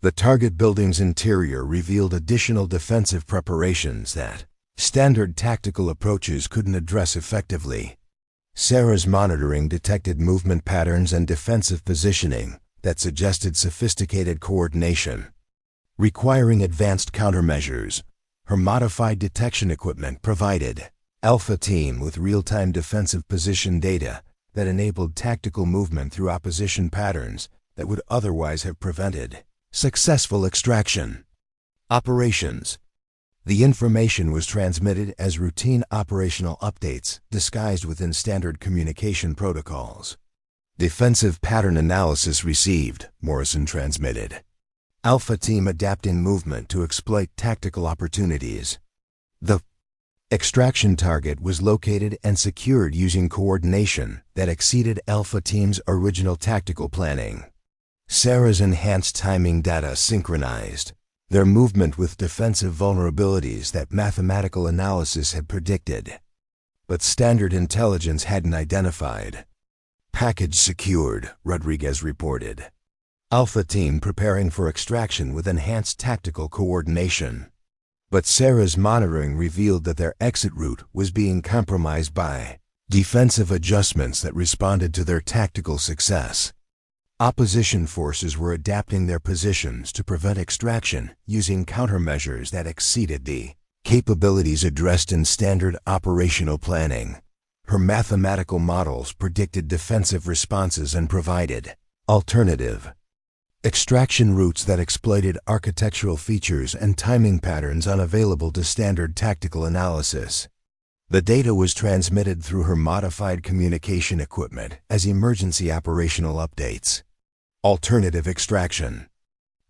The target building's interior revealed additional defensive preparations that standard tactical approaches couldn't address effectively. Sarah's monitoring detected movement patterns and defensive positioning that suggested sophisticated coordination, requiring advanced countermeasures. Her modified detection equipment provided Alpha Team with real-time defensive position data that enabled tactical movement through opposition patterns that would otherwise have prevented successful extraction. Operations. The information was transmitted as routine operational updates disguised within standard communication protocols. Defensive pattern analysis received, Morrison transmitted. Alpha Team adapting movement to exploit tactical opportunities. The extraction target was located and secured using coordination that exceeded Alpha Team's original tactical planning. Sarah's enhanced timing data synchronized their movement with defensive vulnerabilities that mathematical analysis had predicted, but standard intelligence hadn't identified. Package secured, Rodriguez reported. Alpha Team preparing for extraction with enhanced tactical coordination. But Sarah's monitoring revealed that their exit route was being compromised by defensive adjustments that responded to their tactical success. Opposition forces were adapting their positions to prevent extraction using countermeasures that exceeded the capabilities addressed in standard operational planning. Her mathematical models predicted defensive responses and provided Alternative. Extraction routes that exploited architectural features and timing patterns unavailable to standard tactical analysis. The data was transmitted through her modified communication equipment as emergency operational updates. Alternative extraction.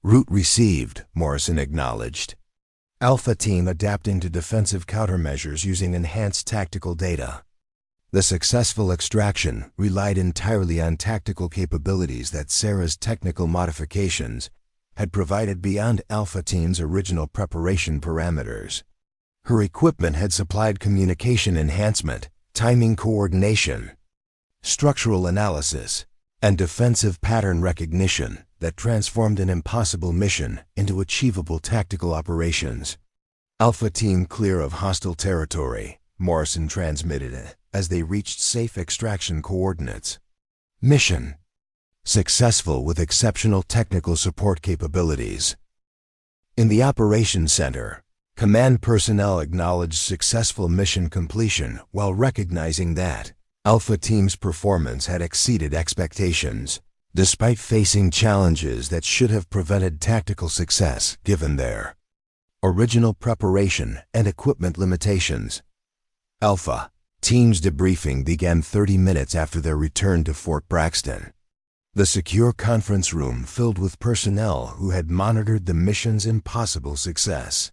Route received, Morrison acknowledged. Alpha Team adapting to defensive countermeasures using enhanced tactical data. The successful extraction relied entirely on tactical capabilities that Sarah's technical modifications had provided beyond Alpha Team's original preparation parameters. Her equipment had supplied communication enhancement, timing coordination, structural analysis, and defensive pattern recognition that transformed an impossible mission into achievable tactical operations. Alpha Team clear of hostile territory, Morrison transmitted it as they reached safe extraction coordinates. Mission successful with exceptional technical support capabilities. In the Operations Center, command personnel acknowledged successful mission completion while recognizing that Alpha Team's performance had exceeded expectations, despite facing challenges that should have prevented tactical success given their original preparation and equipment limitations. Alpha Team's debriefing began 30 minutes after their return to Fort Braxton. The secure conference room filled with personnel who had monitored the mission's impossible success.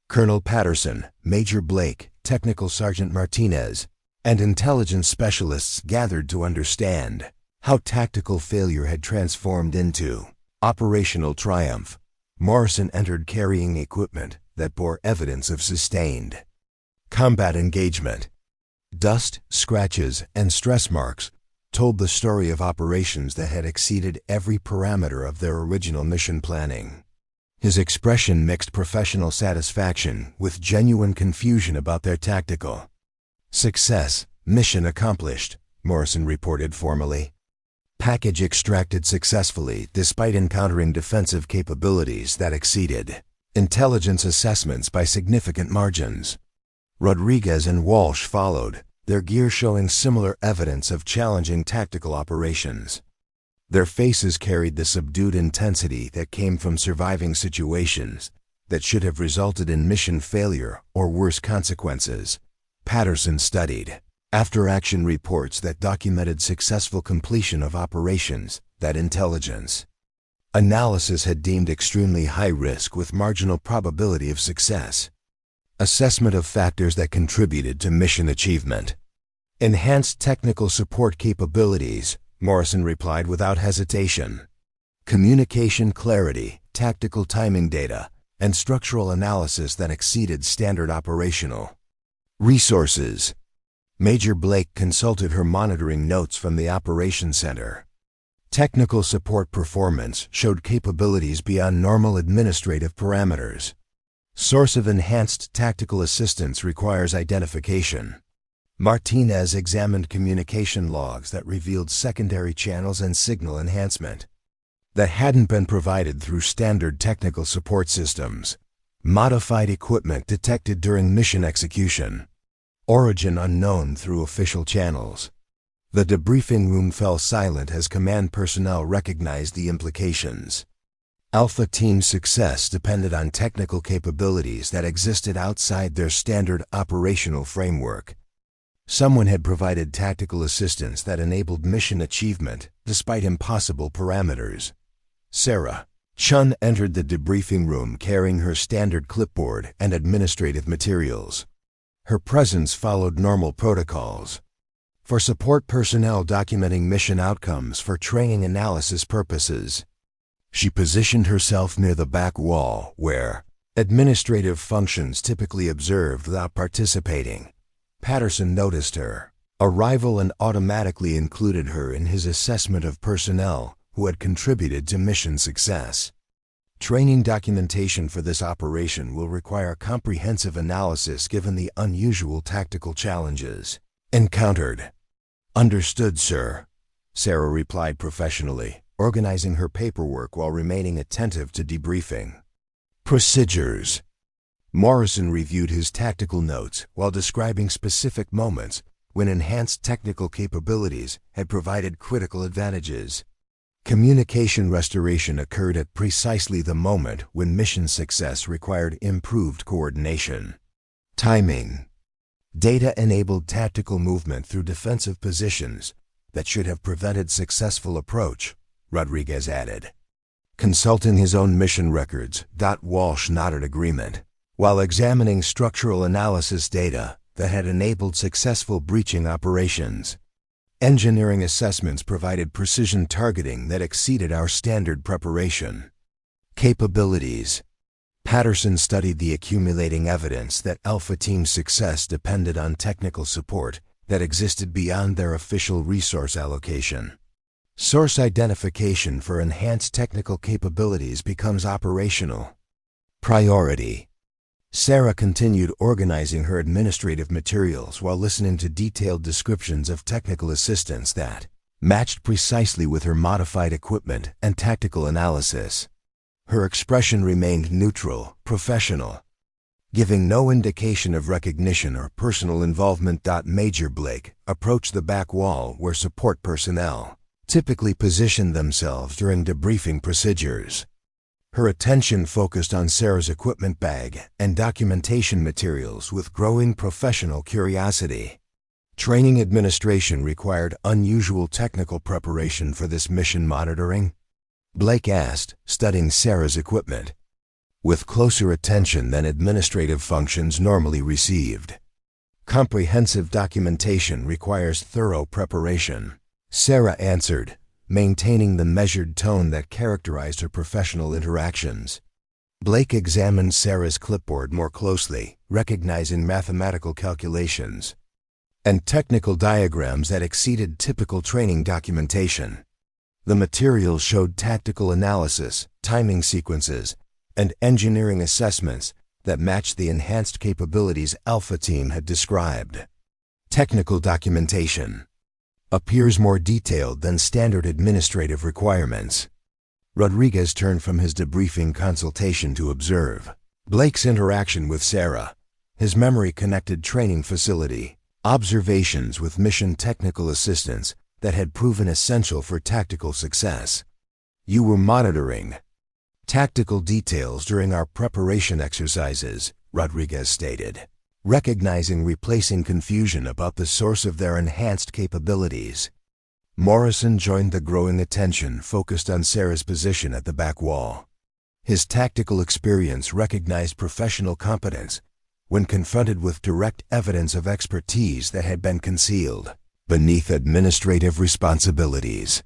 Colonel Patterson, Major Blake, Technical Sergeant Martinez, and intelligence specialists gathered to understand how tactical failure had transformed into operational triumph. Morrison entered carrying equipment that bore evidence of sustained combat engagement. Dust, scratches, and stress marks told the story of operations that had exceeded every parameter of their original mission planning. His expression mixed professional satisfaction with genuine confusion about their tactical success. Mission accomplished, Morrison reported formally. Package extracted successfully despite encountering defensive capabilities that exceeded intelligence assessments by significant margins. Rodriguez and Walsh followed, their gear showing similar evidence of challenging tactical operations. Their faces carried the subdued intensity that came from surviving situations that should have resulted in mission failure or worse consequences. Patterson studied after-action reports that documented successful completion of operations that intelligence analysis had deemed extremely high risk with marginal probability of success. Assessment of factors that contributed to mission achievement. Enhanced technical support capabilities, Morrison replied without hesitation. Communication clarity, tactical timing data, and structural analysis that exceeded standard operational resources. Major Blake consulted her monitoring notes from the Operations Center. Technical support performance showed capabilities beyond normal administrative parameters. Source of enhanced tactical assistance requires identification. Martinez examined communication logs that revealed secondary channels and signal enhancement that hadn't been provided through standard technical support systems. Modified equipment detected during mission execution. Origin unknown through official channels. The debriefing room fell silent as command personnel recognized the implications. Alpha Team's success depended on technical capabilities that existed outside their standard operational framework. Someone had provided tactical assistance that enabled mission achievement despite impossible parameters. Sarah Chun entered the debriefing room carrying her standard clipboard and administrative materials. Her presence followed normal protocols. For support personnel documenting mission outcomes for training analysis purposes. She positioned herself near the back wall where administrative functions typically observed without participating. Patterson noticed her arrival and automatically included her in his assessment of personnel who had contributed to mission success. Training documentation for this operation will require comprehensive analysis given the unusual tactical challenges encountered. Understood, sir, Sarah replied professionally, organizing her paperwork while remaining attentive to debriefing. Procedures. Morrison reviewed his tactical notes while describing specific moments when enhanced technical capabilities had provided critical advantages. Communication restoration occurred at precisely the moment when mission success required improved coordination. Timing. Data enabled tactical movement through defensive positions that should have prevented successful approach, Rodriguez added. Consulting his own mission records, Walsh nodded agreement, while examining structural analysis data that had enabled successful breaching operations. Engineering assessments provided precision targeting that exceeded our standard preparation. Capabilities. Patterson studied the accumulating evidence that Alpha Team's success depended on technical support that existed beyond their official resource allocation. Source identification for enhanced technical capabilities becomes operational. Priority. Sarah continued organizing her administrative materials while listening to detailed descriptions of technical assistance that matched precisely with her modified equipment and tactical analysis. Her expression remained neutral, professional, giving no indication of recognition or personal involvement. Major Blake approached the back wall where support personnel typically positioned themselves during debriefing procedures. Her attention focused on Sarah's equipment bag and documentation materials with growing professional curiosity. Training administration required unusual technical preparation for this mission monitoring? Blake asked, studying Sarah's equipment. With closer attention than administrative functions normally received. Comprehensive documentation requires thorough preparation, Sarah answered, maintaining the measured tone that characterized her professional interactions. Blake examined Sarah's clipboard more closely, recognizing mathematical calculations and technical diagrams that exceeded typical training documentation. The materials showed tactical analysis, timing sequences, and engineering assessments that matched the enhanced capabilities Alpha Team had described. Technical documentation appears more detailed than standard administrative requirements. Rodriguez turned from his debriefing consultation to observe Blake's interaction with Sarah, his memory-connected training facility, observations with mission technical assistance that had proven essential for tactical success. You were monitoring tactical details during our preparation exercises, Rodriguez stated, recognizing replacing confusion about the source of their enhanced capabilities. Morrison joined the growing attention focused on Sarah's position at the back wall. His tactical experience recognized professional competence when confronted with direct evidence of expertise that had been concealed beneath administrative responsibilities.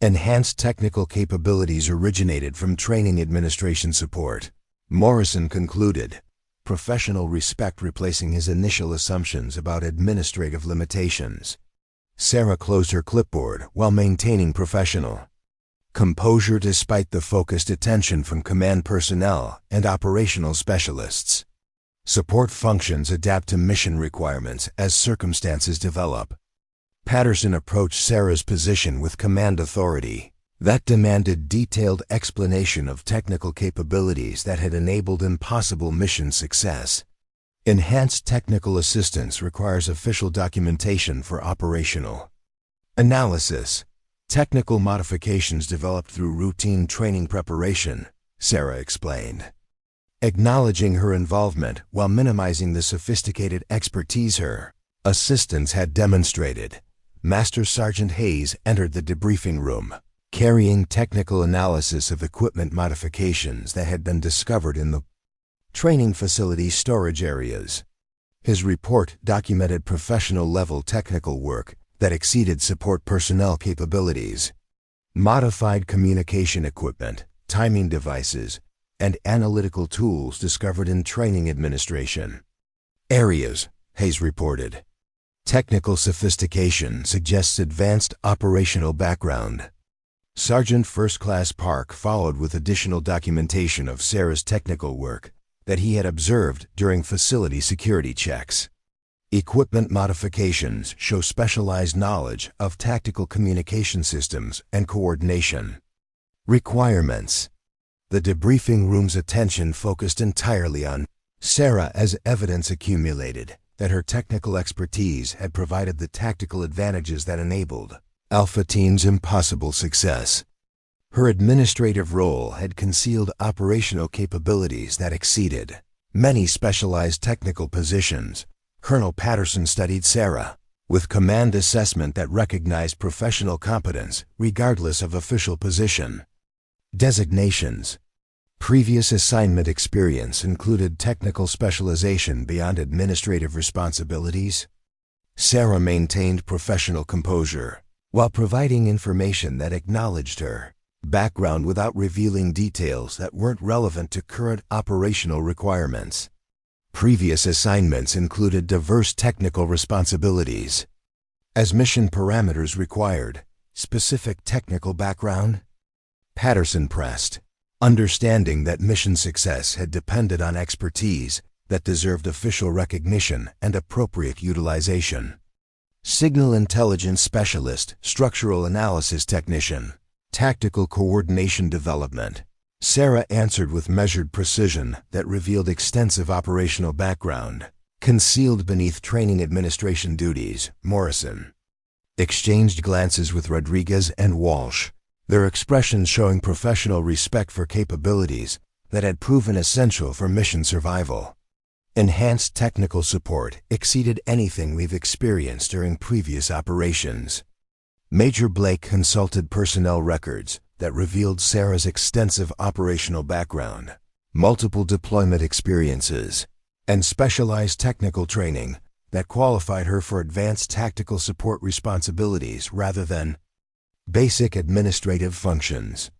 Enhanced technical capabilities originated from training administration support, Morrison concluded, professional respect replacing his initial assumptions about administrative limitations. Sarah closed her clipboard while maintaining professional composure despite the focused attention from command personnel and operational specialists. Support functions adapt to mission requirements as circumstances develop. Patterson approached Sarah's position with command authority that demanded detailed explanation of technical capabilities that had enabled impossible mission success. Enhanced technical assistance requires official documentation for operational analysis. Technical modifications developed through routine training preparation, Sarah explained, acknowledging her involvement while minimizing the sophisticated expertise her assistants had demonstrated. Master Sergeant Hayes entered the debriefing room, carrying technical analysis of equipment modifications that had been discovered in the training facility storage areas. His report documented professional-level technical work that exceeded support personnel capabilities. Modified communication equipment, timing devices, and analytical tools discovered in training administration areas, Hayes reported. Technical sophistication suggests advanced operational background. Sergeant First Class Park followed with additional documentation of Sarah's technical work that he had observed during facility security checks. Equipment modifications show specialized knowledge of tactical communication systems and coordination. Requirements. The debriefing room's attention focused entirely on Sarah as evidence accumulated that her technical expertise had provided the tactical advantages that enabled Alpha Team's impossible success. Her administrative role had concealed operational capabilities that exceeded many specialized technical positions. Colonel Patterson studied Sarah with command assessment that recognized professional competence regardless of official position. Designations. Previous assignment experience included technical specialization beyond administrative responsibilities. Sarah maintained professional composure while providing information that acknowledged her background without revealing details that weren't relevant to current operational requirements. Previous assignments included diverse technical responsibilities. As mission parameters required, specific technical background. Patterson pressed, understanding that mission success had depended on expertise that deserved official recognition and appropriate utilization. Signal intelligence specialist, structural analysis technician, tactical coordination development. Sarah answered with measured precision that revealed extensive operational background. Concealed beneath training administration duties, Morrison exchanged glances with Rodriguez and Walsh, their expressions showing professional respect for capabilities that had proven essential for mission survival. Enhanced technical support exceeded anything we've experienced during previous operations. Major Blake consulted personnel records that revealed Sarah's extensive operational background, multiple deployment experiences, and specialized technical training that qualified her for advanced tactical support responsibilities rather than basic administrative functions.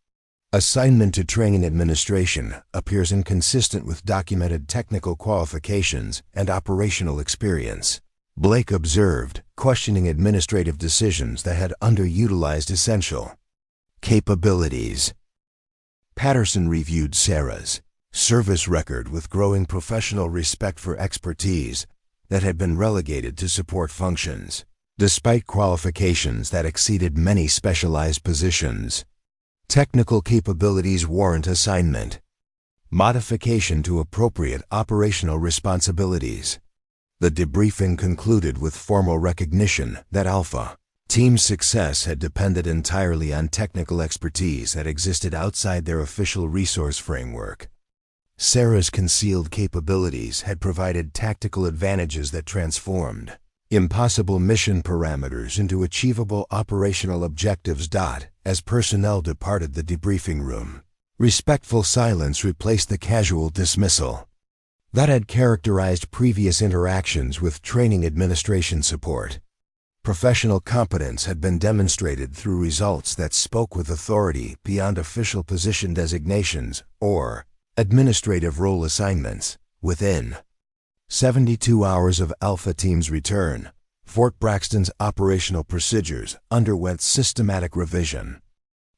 Assignment to training administration appears inconsistent with documented technical qualifications and operational experience. Blake observed, questioning administrative decisions that had underutilized essential capabilities. Patterson reviewed Sarah's service record with growing professional respect for expertise that had been relegated to support functions, despite qualifications that exceeded many specialized positions. Technical capabilities warrant assignment. Modification to appropriate operational responsibilities. The debriefing concluded with formal recognition that Alpha Team's success had depended entirely on technical expertise that existed outside their official resource framework. Sarah's concealed capabilities had provided tactical advantages that transformed impossible mission parameters into achievable operational objectives. As personnel departed the debriefing room, respectful silence replaced the casual dismissal that had characterized previous interactions with training administration support. Professional competence had been demonstrated through results that spoke with authority beyond official position designations or administrative role assignments. Within 72 hours of Alpha Team's return, Fort Braxton's operational procedures underwent systematic revision.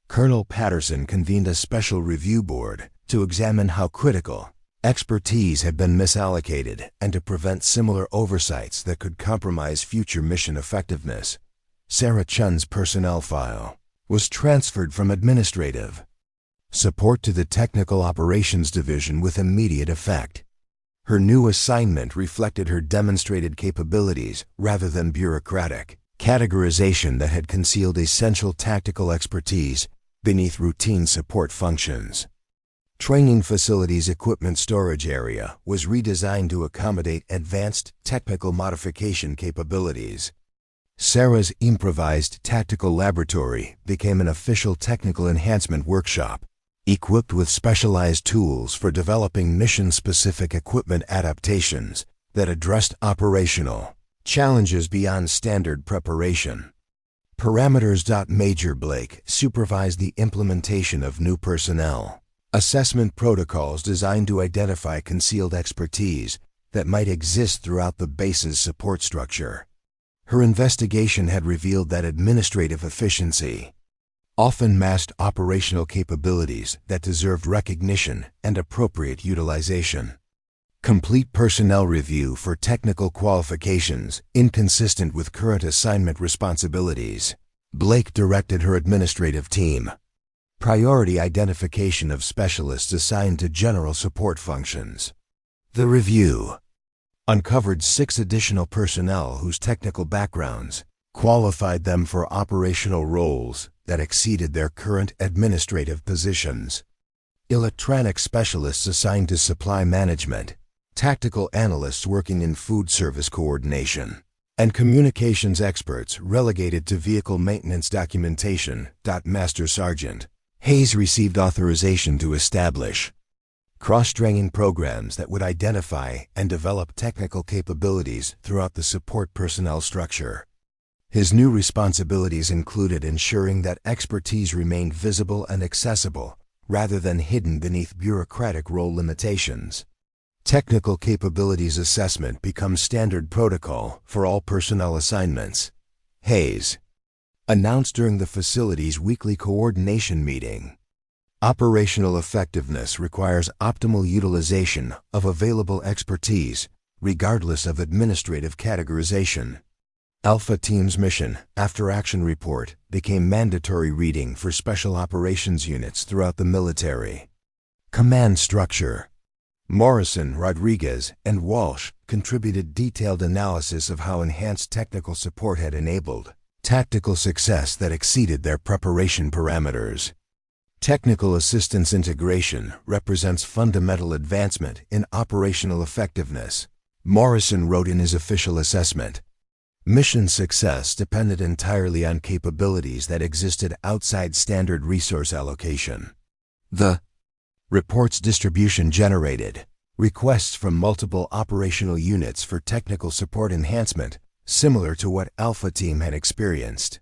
Colonel Patterson convened a special review board to examine how critical expertise had been misallocated and to prevent similar oversights that could compromise future mission effectiveness. Sarah Chun's personnel file was transferred from administrative support to the Technical Operations Division with immediate effect. Her new assignment reflected her demonstrated capabilities rather than bureaucratic categorization that had concealed essential tactical expertise beneath routine support functions. Training Facilities Equipment Storage Area was redesigned to accommodate advanced technical modification capabilities. Sarah's improvised tactical laboratory became an official technical enhancement workshop, equipped with specialized tools for developing mission-specific equipment adaptations that addressed operational challenges beyond standard preparation. Parameters. Major Blake supervised the implementation of new personnel assessment protocols designed to identify concealed expertise that might exist throughout the base's support structure. Her investigation had revealed that administrative efficiency often masked operational capabilities that deserved recognition and appropriate utilization. Complete personnel review for technical qualifications inconsistent with current assignment responsibilities. Blake directed her administrative team. Priority identification of specialists assigned to general support functions. The review uncovered 6 additional personnel whose technical backgrounds qualified them for operational roles that exceeded their current administrative positions. Electronic specialists assigned to supply management, tactical analysts working in food service coordination, and communications experts relegated to vehicle maintenance documentation. Master Sergeant Hayes received authorization to establish cross-training programs that would identify and develop technical capabilities throughout the support personnel structure. His new responsibilities included ensuring that expertise remained visible and accessible, rather than hidden beneath bureaucratic role limitations. Technical capabilities assessment becomes standard protocol for all personnel assignments. Hayes announced during the facility's weekly coordination meeting. Operational effectiveness requires optimal utilization of available expertise, regardless of administrative categorization. Alpha Team's Mission After Action Report became mandatory reading for special operations units throughout the military. Command Structure. Morrison, Rodriguez, and Walsh contributed detailed analysis of how enhanced technical support had enabled tactical success that exceeded their preparation parameters. Technical assistance integration represents fundamental advancement in operational effectiveness, Morrison wrote in his official assessment. Mission success depended entirely on capabilities that existed outside standard resource allocation. The report's distribution generated requests from multiple operational units for technical support enhancement, similar to what Alpha Team had experienced.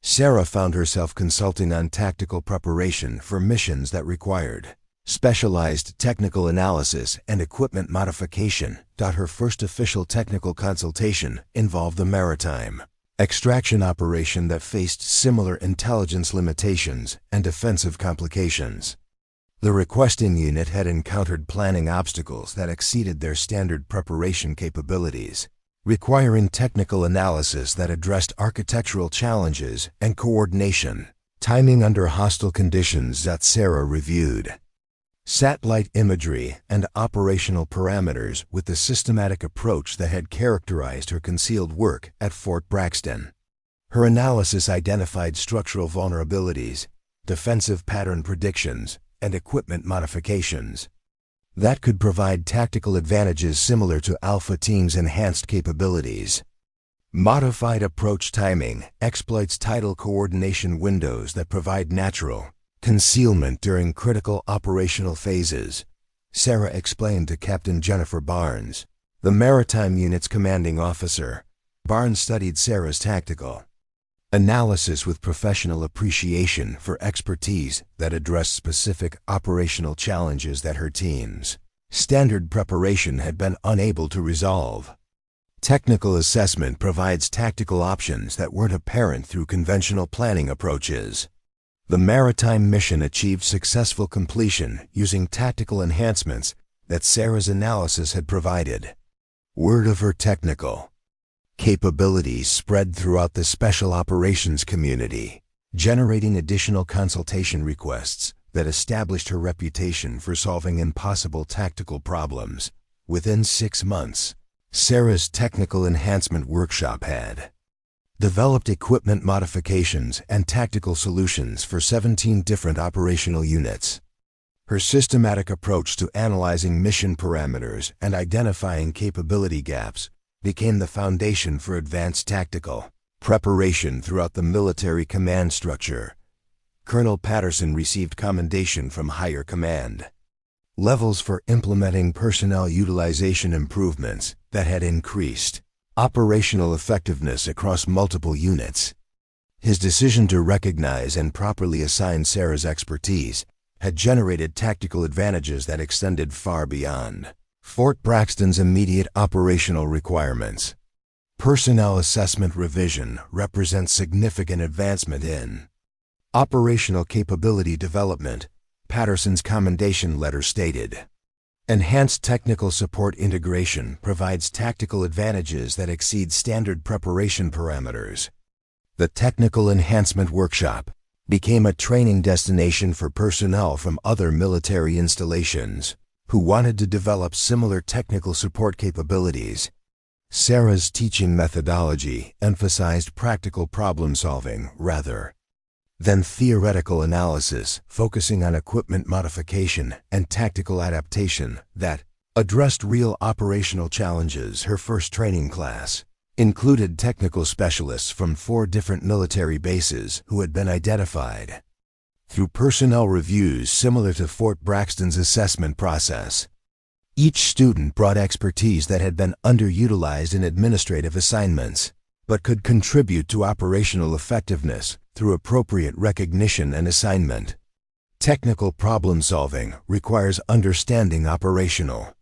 Sarah found herself consulting on tactical preparation for missions that required specialized technical analysis and equipment modification. Her first official technical consultation involved the maritime extraction operation that faced similar intelligence limitations and defensive complications. The requesting unit had encountered planning obstacles that exceeded their standard preparation capabilities, requiring technical analysis that addressed architectural challenges and coordination, timing under hostile conditions that Sarah reviewed. Satellite imagery and operational parameters with the systematic approach that had characterized her concealed work at Fort Braxton. Her analysis identified structural vulnerabilities, defensive pattern predictions, and equipment modifications that could provide tactical advantages similar to Alpha Team's enhanced capabilities. Modified approach timing exploits tidal coordination windows that provide natural concealment during critical operational phases, Sarah explained to Captain Jennifer Barnes, the Maritime Unit's commanding officer. Barnes studied Sarah's tactical analysis with professional appreciation for expertise that addressed specific operational challenges that her team's standard preparation had been unable to resolve. Technical assessment provides tactical options that weren't apparent through conventional planning approaches. The maritime mission achieved successful completion using tactical enhancements that Sarah's analysis had provided. Word of her technical capabilities spread throughout the special operations community, generating additional consultation requests that established her reputation for solving impossible tactical problems. Within 6 months, Sarah's technical enhancement workshop had developed equipment modifications and tactical solutions for 17 different operational units. Her systematic approach to analyzing mission parameters and identifying capability gaps became the foundation for advanced tactical preparation throughout the military command structure. Colonel Patterson received commendation from higher command levels for implementing personnel utilization improvements that had increased operational effectiveness across multiple units. His decision to recognize and properly assign Sarah's expertise had generated tactical advantages that extended far beyond Fort Braxton's immediate operational requirements. Personnel assessment revision represents significant advancement in operational capability development, Patterson's commendation letter stated. Enhanced technical support integration provides tactical advantages that exceed standard preparation parameters. The Technical Enhancement Workshop became a training destination for personnel from other military installations who wanted to develop similar technical support capabilities. Sarah's teaching methodology emphasized practical problem-solving rather than theoretical analysis, focusing on equipment modification and tactical adaptation that addressed real operational challenges. Her first training class included technical specialists from 4 different military bases who had been identified through personnel reviews similar to Fort Braxton's assessment process. Each student brought expertise that had been underutilized in administrative assignments, but could contribute to operational effectiveness through appropriate recognition and assignment. Technical problem-solving requires understanding operational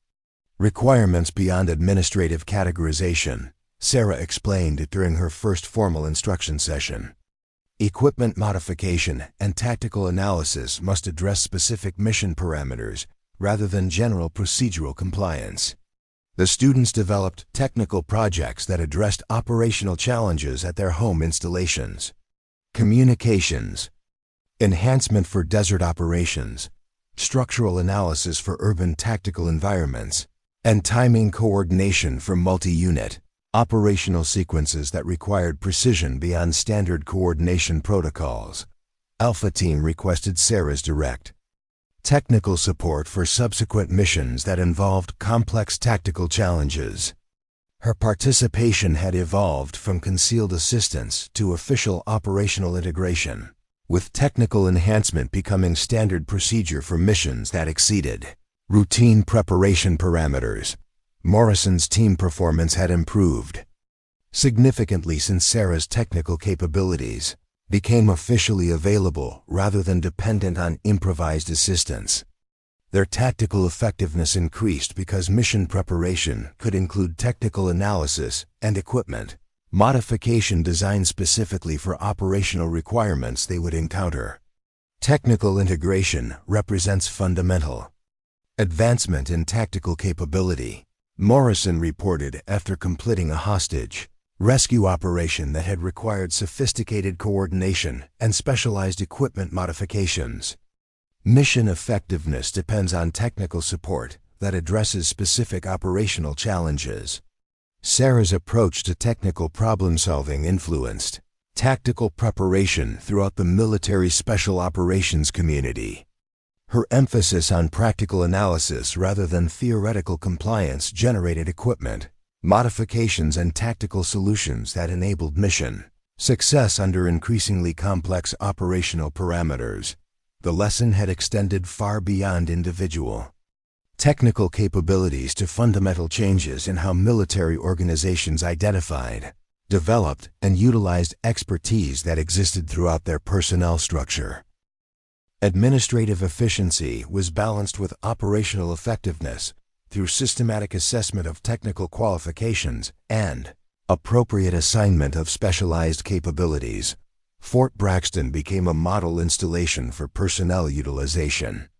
requirements beyond administrative categorization, Sarah explained during her first formal instruction session. Equipment modification and tactical analysis must address specific mission parameters rather than general procedural compliance. The students developed technical projects that addressed operational challenges at their home installations. Communications, enhancement for desert operations, structural analysis for urban tactical environments, and timing coordination for multi-unit operational sequences that required precision beyond standard coordination protocols. Alpha Team requested Sarah's direct technical support for subsequent missions that involved complex tactical challenges. Her participation had evolved from concealed assistance to official operational integration, with technical enhancement becoming standard procedure for missions that exceeded routine preparation parameters. Morrison's team performance had improved significantly since Sarah's technical capabilities became officially available rather than dependent on improvised assistance. Their tactical effectiveness increased because mission preparation could include technical analysis and equipment modification designed specifically for operational requirements they would encounter. Technical integration represents fundamental advancement in tactical capability, Morrison reported after completing a hostage rescue operation that had required sophisticated coordination and specialized equipment modifications. Mission effectiveness depends on technical support that addresses specific operational challenges. Sarah's approach to technical problem-solving influenced tactical preparation throughout the military special operations community. Her emphasis on practical analysis rather than theoretical compliance generated equipment modifications and tactical solutions that enabled mission success under increasingly complex operational parameters. The lesson had extended far beyond individual technical capabilities to fundamental changes in how military organizations identified, developed, and utilized expertise that existed throughout their personnel structure. Administrative efficiency was balanced with operational effectiveness through systematic assessment of technical qualifications and appropriate assignment of specialized capabilities. Fort Braxton became a model installation for personnel utilization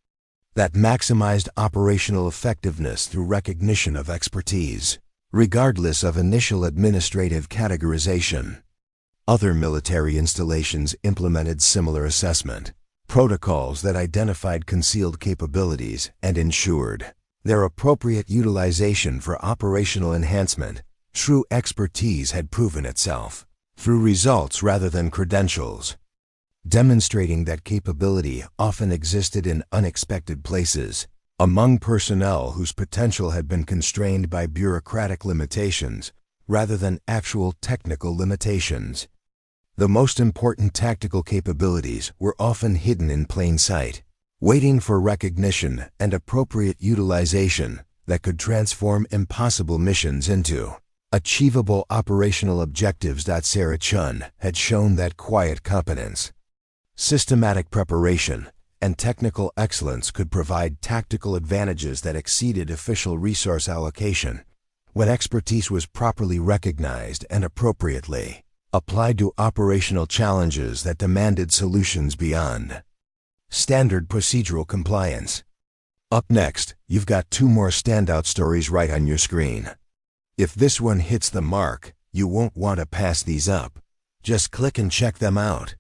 that maximized operational effectiveness through recognition of expertise, regardless of initial administrative categorization. Other military installations implemented similar assessment protocols that identified concealed capabilities and ensured their appropriate utilization for operational enhancement. True expertise had proven itself through results rather than credentials, demonstrating that capability often existed in unexpected places, among personnel whose potential had been constrained by bureaucratic limitations rather than actual technical limitations. The most important tactical capabilities were often hidden in plain sight, waiting for recognition and appropriate utilization that could transform impossible missions into achievable operational objectives. Sarah Chun had shown that quiet competence, systematic preparation, and technical excellence could provide tactical advantages that exceeded official resource allocation when expertise was properly recognized and appropriately applied to operational challenges that demanded solutions beyond standard procedural compliance. Up next, you've got 2 more standout stories right on your screen. If this one hits the mark, you won't want to pass these up. Just click and check them out.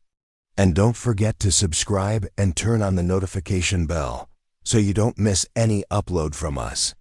And don't forget to subscribe and turn on the notification bell so you don't miss any upload from us.